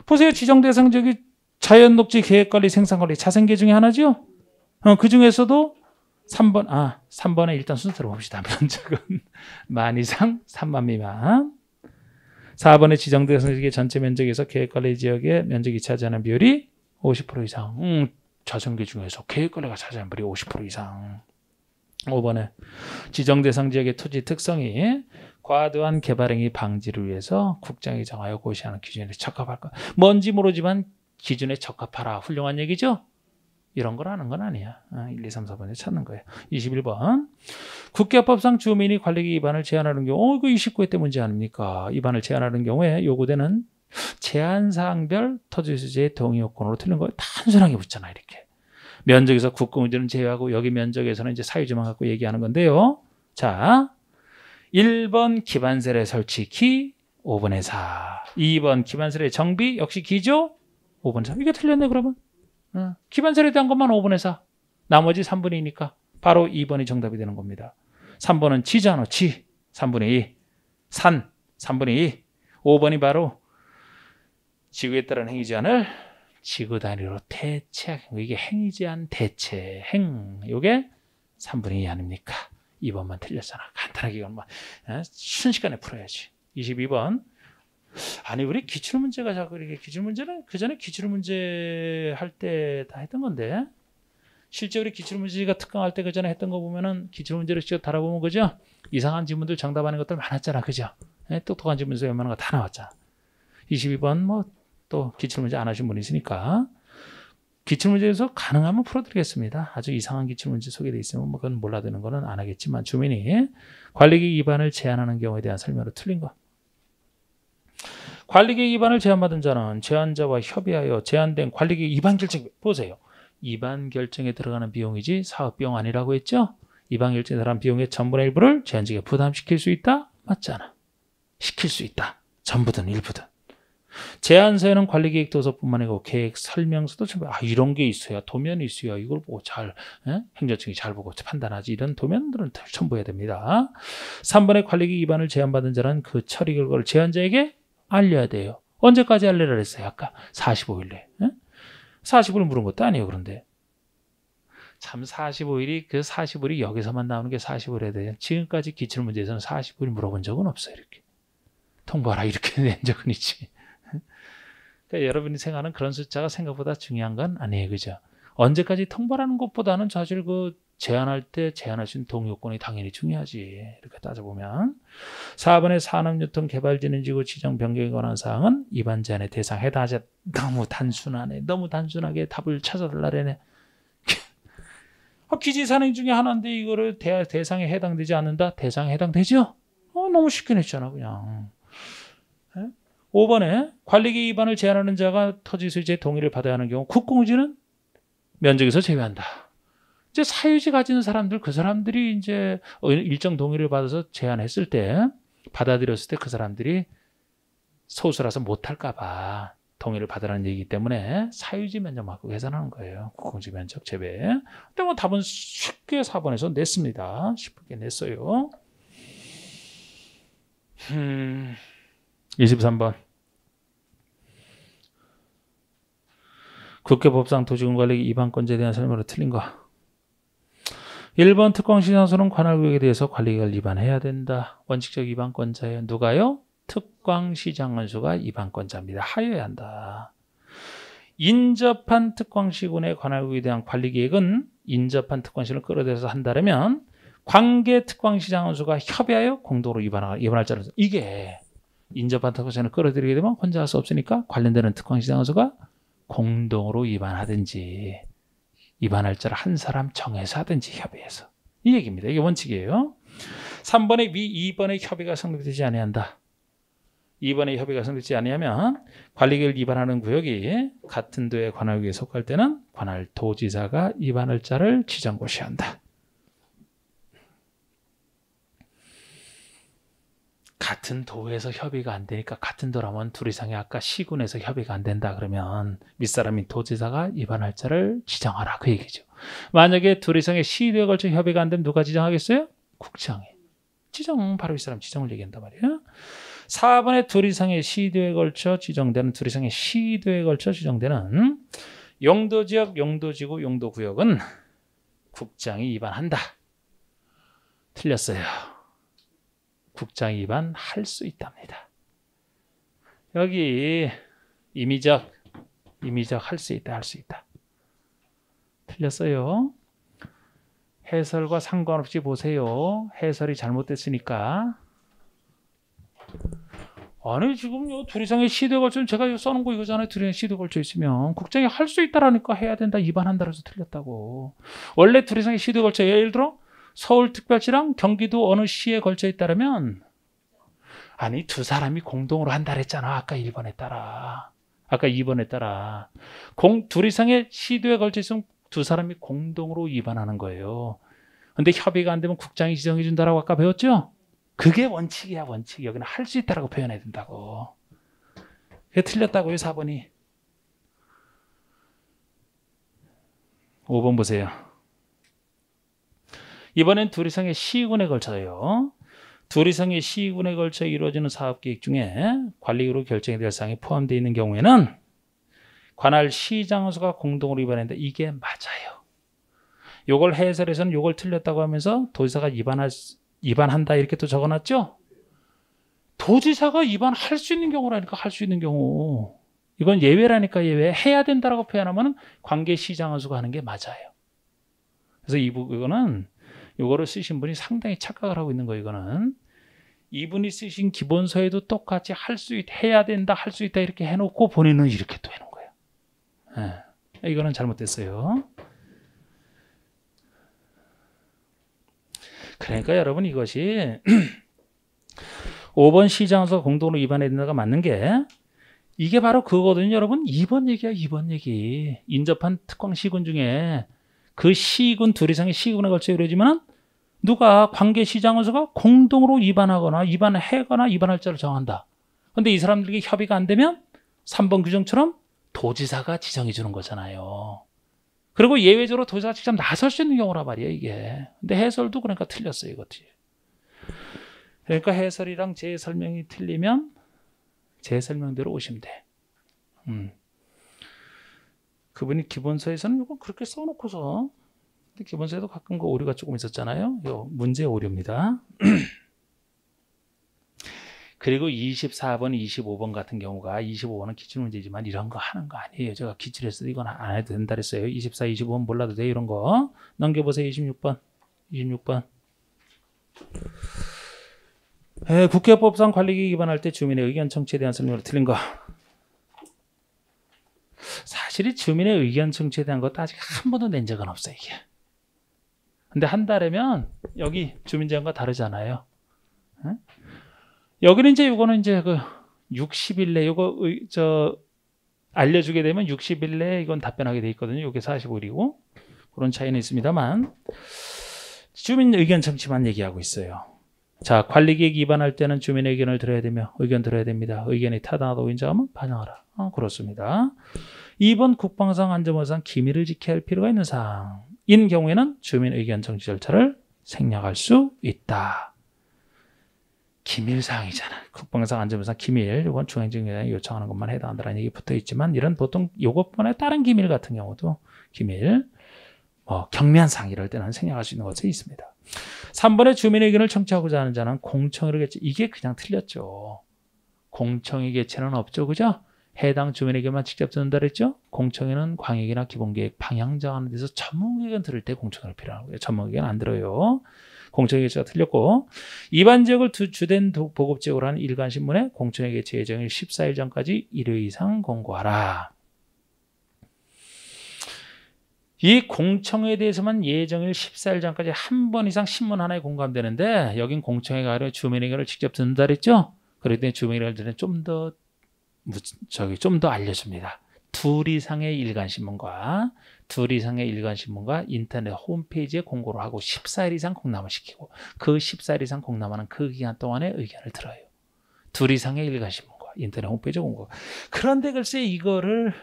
보세요. 지정 대상 지역이 자연녹지, 계획관리, 생산관리, 자생계 중에 하나죠? 그 중에서도 3번에 일단 순서로 봅시다. 면적은 10,000 이상 30,000 미만. 4번에 지정된 지역의 전체 면적에서 계획관리 지역의 면적이 차지하는 비율이 50% 이상. 자생계 중에서 계획관리가 차지하는 비율이 50% 이상. 5번에 지정 대상 지역의 토지 특성이 과도한 개발행위 방지를 위해서 국장이 정하여 고시하는 기준에 적합할 것. 뭔지 모르지만 기준에 적합하라. 훌륭한 얘기죠? 이런 걸 아는 건 아니야. 1, 2, 3, 4번에 찾는 거예요. 21번. 국가법상 주민이 관리기 위반을 제한하는 경우, 이거 29회 때 문제 아닙니까? 위반을 제한하는 경우에 요구되는 제한사항별 토지수지의 동의요건으로 틀린 거 단순하게 붙잖아, 이렇게. 면적에서 국공유지는 제외하고 여기 면적에서는 이제 사유지만 갖고 얘기하는 건데요. 자, 1번 기반설의 설치 기 5분의 4. 2번 기반설의 정비 역시 기죠? 5분의 4. 이게 틀렸네, 그러면. 기반설에 대한 것만 5분의 4. 나머지 3분의 2니까 바로 2번이 정답이 되는 겁니다. 3번은 지잖아. 지. 3분의 2. 산. 3분의 2. 5번이 바로 지구에 따른 행위 제한을 지구 단위로 대체하는 거. 이게 행위 제한 대체. 이게 3분의 2 아닙니까? 2번만 틀렸잖아. 간단하게 이건 순식간에 풀어야지. 22번. 아니, 우리 기출문제가 자꾸 이렇게 기출문제는 그 전에 기출문제 할 때 다 했던 건데, 실제 우리 기출문제가 특강할 때 그 전에 했던 거 보면은 기출문제를 직접 달아보면 그죠? 이상한 질문들 정답하는 것들 많았잖아. 그죠? 똑똑한 질문에서 웬만한 거 다 나왔잖아. 22번 또 기출문제 안 하신 분이 있으니까 기출문제에서 가능하면 풀어드리겠습니다. 아주 이상한 기출문제 소개되어 있으면 그건 몰라드는 거는 안 하겠지만 주민이 관리기 위반을 제한하는 경우에 대한 설명으로 틀린 거. 관리계획 위반을 제한받은 자는 제한자와 협의하여 제한된 관리계획 위반 결정, 보세요. 위반 결정에 들어가는 비용이지 사업비용 아니라고 했죠? 위반 결정에 들어가는 비용의 전분의 일부를 제한직에 부담시킬 수 있다? 맞잖아. 시킬 수 있다. 전부든 일부든. 제안서에는 관리계획 도서뿐만 아니고 계획 설명서도 이런 게 있어야, 도면이 있어야 이걸 보고 행정청이 잘 보고 판단하지. 이런 도면들은 첨부해야 됩니다. 3번의 관리계획 위반을 제한받은 자는 그 처리 결과를 제안자에게 알려야 돼요. 언제까지 알려라 그랬어요? 아까 45일 내에. 40일 물은 것도 아니에요. 그런데 참 45일이 그 45일이 여기서만 나오는 게 45일에 대해 지금까지 기출문제에서는 45일 물어본 적은 없어요. 이렇게 통보하라 이렇게 낸 적은 있지. 그러니까 여러분이 생각하는 그런 숫자가 생각보다 중요한 건 아니에요. 그죠? 언제까지 통보라는 것보다는 사실 그 제한할 때 제한할 수 있는 동의요건이 당연히 중요하지. 이렇게 따져보면 4번의 산업유통개발진흥지구 지정 변경에 관한 사항은 위반 제한의 대상 해당하지. 너무 단순하네. 너무 단순하게 답을 찾아달라네. 기지산행 중에 하나인데 이거를 대상에 해당되지 않는다? 대상에 해당되죠? 너무 쉽게 냈잖아 그냥. 5번에 관리계획 위반을 제한하는 자가 토지수지의 동의를 받아야 하는 경우 국공유지는 면적에서 제외한다. 이제 사유지 가지는 사람들, 그 사람들이 이제 일정 동의를 받아서 제안했을 때, 받아들였을 때 그 사람들이 소수라서 못할까봐 동의를 받으라는 얘기이기 때문에 사유지 면적만큼 계산하는 거예요. 국공지 면적 제외. 근데 답은 쉽게 4번에서 냈습니다. 쉽게 냈어요. 23번. 국회법상 토지공관리 위반권자에 대한 설명으로 틀린 거. 1번 특광시장소는 관할구역에 대해서 관리계획을 위반해야 된다. 원칙적 위반권자예요. 누가요? 특광시장원수가 위반권자입니다. 하여야 한다. 인접한 특광시군의 관할국에 대한 관리계획은 인접한 특광시를 끌어들여서 한다면 관계 특광시장원수가 협의하여 공동으로 위반할 자를 이게 인접한 특광시를 끌어들이게 되면 혼자 할 수 없으니까 관련되는 특광시장원수가 공동으로 위반하든지 위반할 자를 한 사람 정해서 하든지 협의해서 이 얘기입니다. 이게 원칙이에요. 3번의 위 2번의 협의가 성립되지 아니한다. 2번의 협의가 성립되지 아니하면 관리계획을 위반하는 구역이 같은 도의 관할구역에 속할 때는 관할 도지사가 위반할 자를 지정고시해야 한다. 같은 도에서 협의가 안 되니까 같은 도라면 둘 이상의 아까 시군에서 협의가 안 된다 그러면 윗사람인 도지사가 위반할 자를 지정하라 그 얘기죠. 만약에 둘 이상의 시도에 걸쳐 협의가 안 되면 누가 지정하겠어요? 국장이. 지정 바로 윗사람 지정을 얘기한단 말이에요. 4번에 둘 이상의 시도에 걸쳐 지정되는 둘 이상의 시도에 걸쳐 지정되는 용도지역, 용도지구, 용도구역은 국장이 위반한다. 틀렸어요. 국장이 위반할 수 있답니다. 여기 임의적 할 수 있다, 할 수 있다. 틀렸어요. 해설과 상관없이 보세요. 해설이 잘못됐으니까. 아니 지금 둘 이상의 시도에 걸쳐 제가 써놓은 거 이거잖아요. 둘 이상의 시도에 걸쳐 있으면 국장이 할 수 있다라니까 해야 된다, 위반한다 해서 틀렸다고. 원래 둘 이상의 시도에 걸쳐 예를 들어 서울특별시랑 경기도 어느 시에 걸쳐 있다면 아니 두 사람이 공동으로 한다 그랬잖아. 아까 1번에 따라. 아까 2번에 따라. 둘 이상의 시도에 걸쳐 있으면 두 사람이 공동으로 위반하는 거예요. 근데 협의가 안 되면 국장이 지정해 준다라고 아까 배웠죠? 그게 원칙이야, 원칙. 여기는 할 수 있다라고 표현해야 된다고. 그게 틀렸다고요, 4번이. 5번 보세요. 이번엔 둘 이상의 시군에 걸쳐요. 둘 이상의 시군에 걸쳐 이루어지는 사업계획 중에 관리로 결정이 될 사항이 포함되어 있는 경우에는 관할 시장원수가 공동으로 위반했는데 이게 맞아요. 요걸 해설에서는 요걸 틀렸다고 하면서 도지사가 위반한다 이렇게 또 적어놨죠? 도지사가 위반할 수 있는 경우라니까, 할 수 있는 경우. 이건 예외라니까, 예외. 해야 된다라고 표현하면 관계 시장원수가 하는 게 맞아요. 그래서 이거는 요거를 쓰신 분이 상당히 착각을 하고 있는 거예요. 이거는 이분이 쓰신 기본서에도 똑같이 해야 된다, 할 수 있다 이렇게 해놓고 본인은 이렇게 또 해놓은 거예요. 네. 이거는 잘못됐어요. 그러니까 여러분 이것이 5번 시장에서 공동으로 위반해야 된다가 맞는 게 이게 바로 그거거든요. 여러분 2번 얘기야, 2번 얘기. 인접한 특광 시군 중에 그 시군 둘 이상의 시군에 걸쳐 이루어지면 누가 관계 시장원수가 공동으로 위반하거나 위반하거나 위반할 자를 정한다. 그런데 이 사람들에게 협의가 안 되면 3번 규정처럼 도지사가 지정해 주는 거잖아요. 그리고 예외적으로 도지사가 직접 나설 수 있는 경우란 말이에요, 이게. 근데 해설도 그러니까 틀렸어요, 이것이. 그러니까 해설이랑 제 설명이 틀리면 제 설명대로 오시면 돼. 그분이 기본서에서는 이거 그렇게 써놓고서, 근데 기본서에도 가끔 그 오류가 조금 있었잖아요. 요 문제 오류입니다. 그리고 24번, 25번 같은 경우가 25번은 기출문제지만 이런 거 하는 거 아니에요. 제가 기출했어도 이건 안 해도 된다 그랬어요. 24, 25번 몰라도 돼, 이런 거. 넘겨보세요. 26번. 26번. 국회법상 관리계획 위반할 때 주민의 의견 청취에 대한 설명으로 틀린 거. 사실 이 주민의 의견 청취에 대한 것도 아직 한 번도 낸 적은 없어요, 이게. 근데 한다면 여기 주민제한과 다르잖아요. 여기는 이제 요거는 이제 그 60일 내 요거 알려주게 되면 60일 내에 이건 답변하게 돼 있거든요. 요게 45일이고 그런 차이는 있습니다만 주민 의견 청취만 얘기하고 있어요. 자, 관리계획 위반할 때는 주민의 의견을 들어야 되며 의견 들어야 됩니다. 의견이 타당하다고 인정하면 반영하라. 그렇습니다. 2번 국방상 안전보상 기밀을 지켜야 할 필요가 있는 사항인 경우에는 주민 의견 청취 절차를 생략할 수 있다. 기밀사항이잖아. 국방상 안전보상 기밀, 이건 중앙정부에 요청하는 것만 해당한다는 얘기 붙어 있지만 이런 보통 요것뿐에 다른 기밀 같은 경우도 기밀, 경미한 사항 이럴 때는 생략할 수 있는 것이 있습니다. 3번에 주민의 의견을 청취하고자 하는 자는 공청회를 개최. 이게 그냥 틀렸죠. 공청회 개최는 없죠. 그죠? 해당 주민에게만 직접 듣는다 그랬죠? 공청회는 광역이나 기본계획 방향 정하는 데서 전문의견 들을 때 공청회가 필요하고요. 전문의견 안 들어요. 공청회 개최가 틀렸고 이반 지역을 주된 보급 지역으로 하는 일간 신문에 공청회 개최 예정일 14일 전까지 1회 이상 공고하라. 이 공청회에 대해서만 예정일 14일 전까지 한 번 이상 신문 하나에 공고하면 되는데 여긴 공청회가 아니라 주민의견을 직접 듣는다 그랬죠? 그럴 때 주민의견을 들으면 좀 더 알려줍니다. 둘 이상의 일간신문과 인터넷 홈페이지에 공고를 하고 14일 이상 공람을 시키고 그 14일 이상 공람하는 그 기간 동안에 의견을 들어요. 둘 이상의 일간신문과 인터넷 홈페이지에 공고. 그런데 글쎄 이거를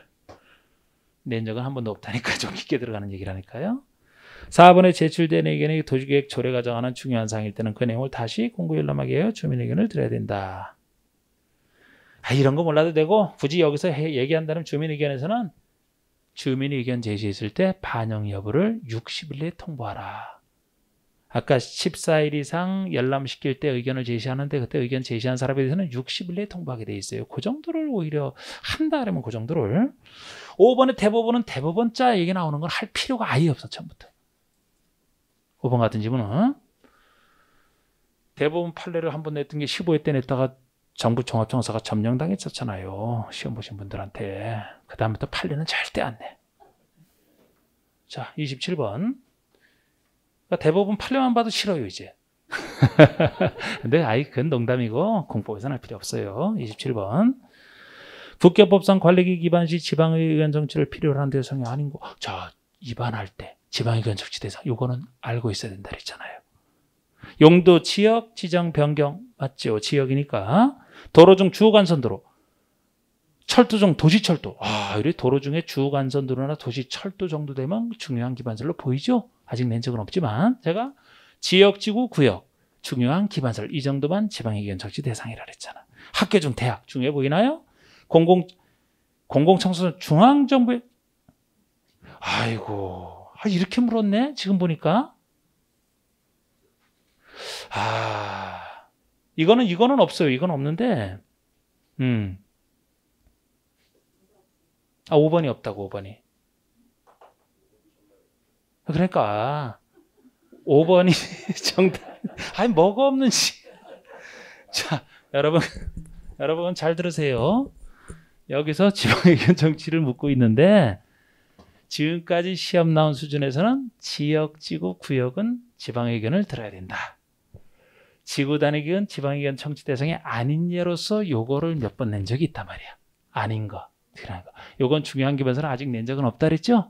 낸 적은 한 번도 없다니까 좀 깊게 들어가는 얘기라니까요. 4번에 제출된 의견이 도시계획 조례가 정하는 중요한 사항일 때는 그 내용을 다시 공고 열람하게 하여 주민 의견을 들어야 된다. 이런 거 몰라도 되고 굳이 여기서 얘기한다는 주민 의견에서는 주민 의견 제시했을 때 반영 여부를 60일 내에 통보하라. 아까 14일 이상 열람시킬 때 의견을 제시하는데 그때 의견 제시한 사람에 대해서는 60일 내에 통보하게 돼 있어요. 그 정도를 오히려 한다 그러면 그 정도를. 5번의 대법원은 대법원자 얘기 나오는 건 할 필요가 아예 없어 처음부터. 5번 같은 집은 대법원 판례를 한 번 냈던 게 15회 때 냈다가 정부 종합청사가 점령당했었잖아요. 시험 보신 분들한테. 그 다음부터 판례는 절대 안 내. 자, 27번. 그러니까 대법원 판례만 봐도 싫어요, 이제. 근데 그건 농담이고 공법에서는 할 필요 없어요. 27번. 국교법상 관리기 기반 시 지방의견 정치를 필요로 하는 대상이 아닌 거. 자, 위반할 때 지방의견 정치 대상. 요거는 알고 있어야 된다 그랬잖아요. 용도, 지역, 지정, 변경. 맞죠? 지역이니까. 도로 중 주간선도로. 철도 중 도시철도. 이래 도로 중에 주간선도로나 도시철도 정도 되면 중요한 기반설로 보이죠? 아직 낸 적은 없지만 제가 지역, 지구, 구역. 중요한 기반설. 이 정도만 지방의견 정치 대상이라 그랬잖아. 학교 중 대학. 중요해 보이나요? 공공청소년 중앙정부에. 아이고. 이렇게 물었네? 지금 보니까. 이거는 없어요. 이건 없는데, 5번이 없다고, 5번이. 그러니까, 5번이 정답. 뭐가 없는지. 자, 여러분 잘 들으세요. 여기서 지방의견 정치를 묻고 있는데, 지금까지 시험 나온 수준에서는 지역, 지구, 구역은 지방의견을 들어야 된다. 지구 단위기은 지방의견 청취 대상이 아닌 예로서 요거를 몇 번 낸 적이 있단 말이야. 아닌 거. 요건 중요한 기반서는 아직 낸 적은 없다 그랬죠?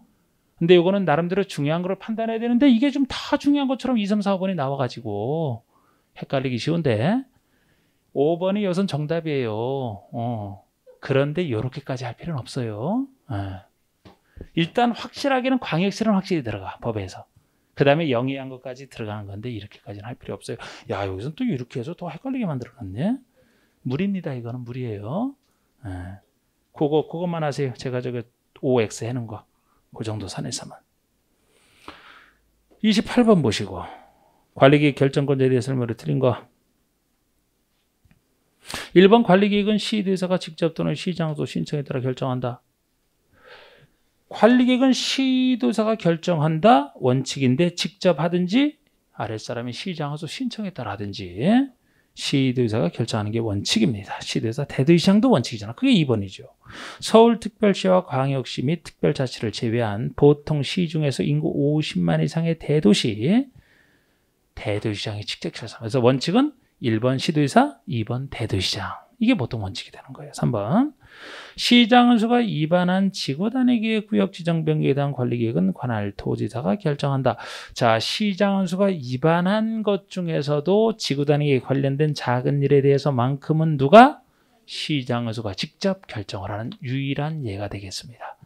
근데 요거는 나름대로 중요한 걸 판단해야 되는데 이게 좀 다 중요한 것처럼 2, 3, 4, 5번이 나와가지고 헷갈리기 쉬운데 5번이 여기선 정답이에요. 그런데 요렇게까지 할 필요는 없어요. 일단 확실하게는 광역시는 확실히 들어가. 법에서. 그 다음에 영위한 것까지 들어가는 건데 이렇게까지는 할 필요 없어요. 여기서는 또 이렇게 해서 더 헷갈리게 만들어놨네. 무리입니다. 이거는 무리예요. 그것만 하세요. 제가 OX 해놓은 거. 그 정도 선에서만. 28번 보시고 관리계획 결정권자에 대해 설명을 드린 거. 1번 관리계획은 시도의사가 직접 또는 시장소 신청에 따라 결정한다. 관리계획은 시도사가 결정한다 원칙인데 직접 하든지 아랫사람이 시장에서 신청에 따라 하든지 시도의사가 결정하는 게 원칙입니다. 시도의사 대도시장도 원칙이잖아. 그게 2번이죠. 서울특별시와 광역시 및 특별자치를 제외한 보통 시 중에서 인구 50만 이상의 대도시장이 직접 결정합니다. 그래서 원칙은 1번 시도의사, 2번 대도시장. 이게 보통 원칙이 되는 거예요. 3번. 시장은수가 위반한 지구단위계획 구역 지정 변경에 대한 관리계획은 관할 도지사가 결정한다. 자, 시장은수가 위반한 것 중에서도 지구단위계획 관련된 작은 일에 대해서만큼은 누가? 시장은수가 직접 결정을 하는 유일한 예가 되겠습니다.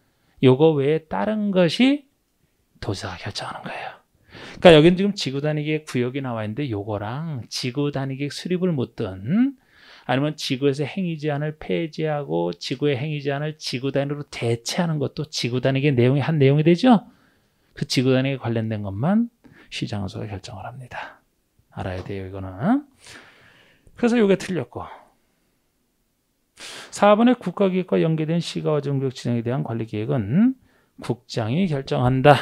요거 외에 다른 것이 도지사가 결정하는 거예요. 그러니까 여기는 지금 지구단위계획 구역이 나와 있는데 요거랑 지구단위계획 수립을 묻든 아니면 지구에서 행위 제한을 폐지하고 지구의 행위 제한을 지구 단위로 대체하는 것도 지구 단위의 내용이 한 내용이 되죠. 그 지구 단위에 관련된 것만 시장은수가 결정을 합니다. 알아야 돼요, 이거는. 그래서 이게 틀렸고 4번의 국가기획과 연계된 시가와 전국 지정에 대한 관리계획은 국장이 결정한다.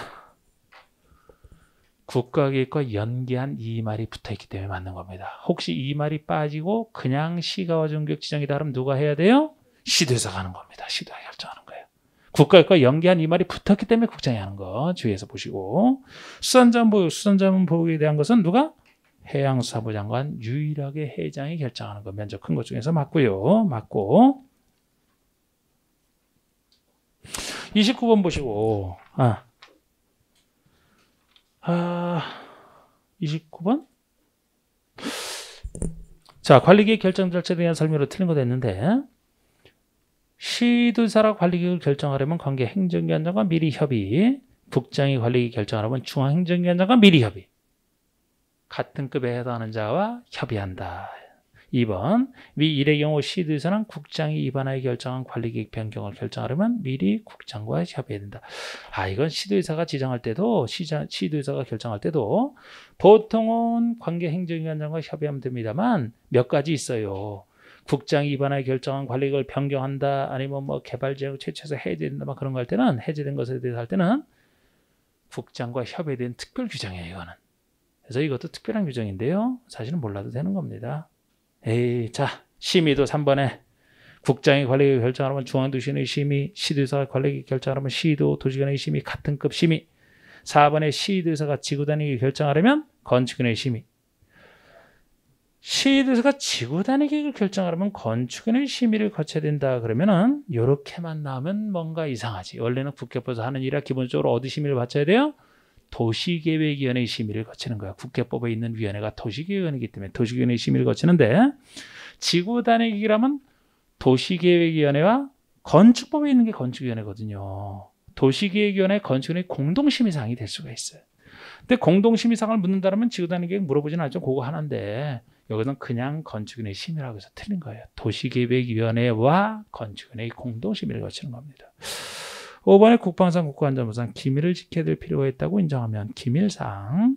국가기획과 연계한 이 말이 붙어있기 때문에 맞는 겁니다. 혹시 이 말이 빠지고 그냥 시가와 전국 지정이다 하면 누가 해야 돼요? 시도에서 하는 겁니다. 시도가 결정하는 거예요. 국가기획과 연계한 이 말이 붙었기 때문에 국장이 하는 거 주의해서 보시고, 수산자원 보유, 수산자원 보유에 대한 것은 누가? 해양수산부 장관 유일하게 회장이 결정하는 거. 면적 큰 것 중에서 맞고요. 맞고. 29번 보시고. 29번? 자, 관리계획 결정 절차에 대한 설명으로 틀린 거 됐는데, 시도사라 관리계획을 결정하려면 관계 행정기관장과 미리 협의, 국장이 관리계획 결정하려면 중앙행정기관장과 미리 협의, 같은 급에 해당하는 자와 협의한다. 2번, 위 1의 경우 시도에서는 국장이 입안하여 결정한 관리계획 변경을 결정하려면 미리 국장과 협의해야 된다. 이건 시도의사가 지정할 때도, 시도의사가 결정할 때도 보통은 관계행정기관장과 협의하면 됩니다만 몇 가지 있어요. 국장이 입안하여 결정한 관리계획을 변경한다, 아니면 뭐 개발지역 최초에서 해제된다, 막 그런 거 할 때는, 해제된 것에 대해서 할 때는 국장과 협의된 특별 규정이에요, 이거는. 그래서 이것도 특별한 규정인데요. 사실은 몰라도 되는 겁니다. 자, 심의도 3번에 국장이 관리계획 결정하려면 중앙도시원의 심의, 시도의사가 관리계획 결정하려면 시도, 도시원의 심의, 같은 급 심의. 4번에 시도의사가 지구단위계획 결정하려면 건축원의 심의. 시도의사가 지구단위계획을 결정하려면 건축원의 심의를 거쳐야 된다. 그러면은 이렇게만 나오면 뭔가 이상하지. 원래는 국회법에서 하는 일이라 기본적으로 어디 심의를 받쳐야 돼요? 도시계획위원회의 심의를 거치는 거야. 국회법에 있는 위원회가 도시계획위원회이기 때문에 도시계획위원회의 심의를 거치는데, 지구단위계획이라면 도시계획위원회와 건축법에 있는 게 건축위원회거든요. 도시계획위원회, 건축위원회 공동심의사항이 될 수가 있어요. 근데 공동심의사항을 묻는다면 지구단위계획 물어보진 않죠. 그거 하나인데 여기서는 그냥 건축위원회 심의라고 해서 틀린 거예요. 도시계획위원회와 건축위원회의 공동심의를 거치는 겁니다. 5번에 국방상, 국가안전보상 기밀을 지켜야 될 필요가 있다고 인정하면 기밀상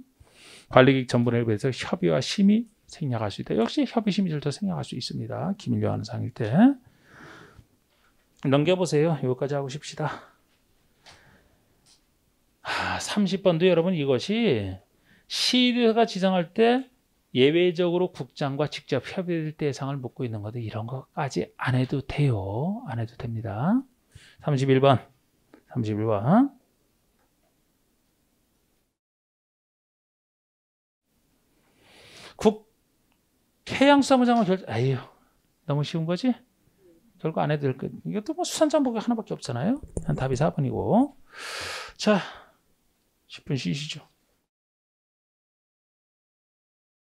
관리계획 전분에 비해서 협의와 심의 생략할 수 있다. 역시 협의 심의 절차 생략할 수 있습니다. 기밀 요하는 사항일 때. 넘겨보세요. 여기까지 하고 싶시다. 30번도 여러분 이것이 시도가 지정할 때 예외적으로 국장과 직접 협의될 때 예상을 묻고 있는 건데 이런 것까지 안 해도 돼요. 안 해도 됩니다. 31번. 해양수산부 너무 쉬운 거지? 결국 안 해도 될 것. 이것도 뭐 수산자원보기 하나밖에 없잖아요. 답이 4번이고. 자, 10분 쉬시죠.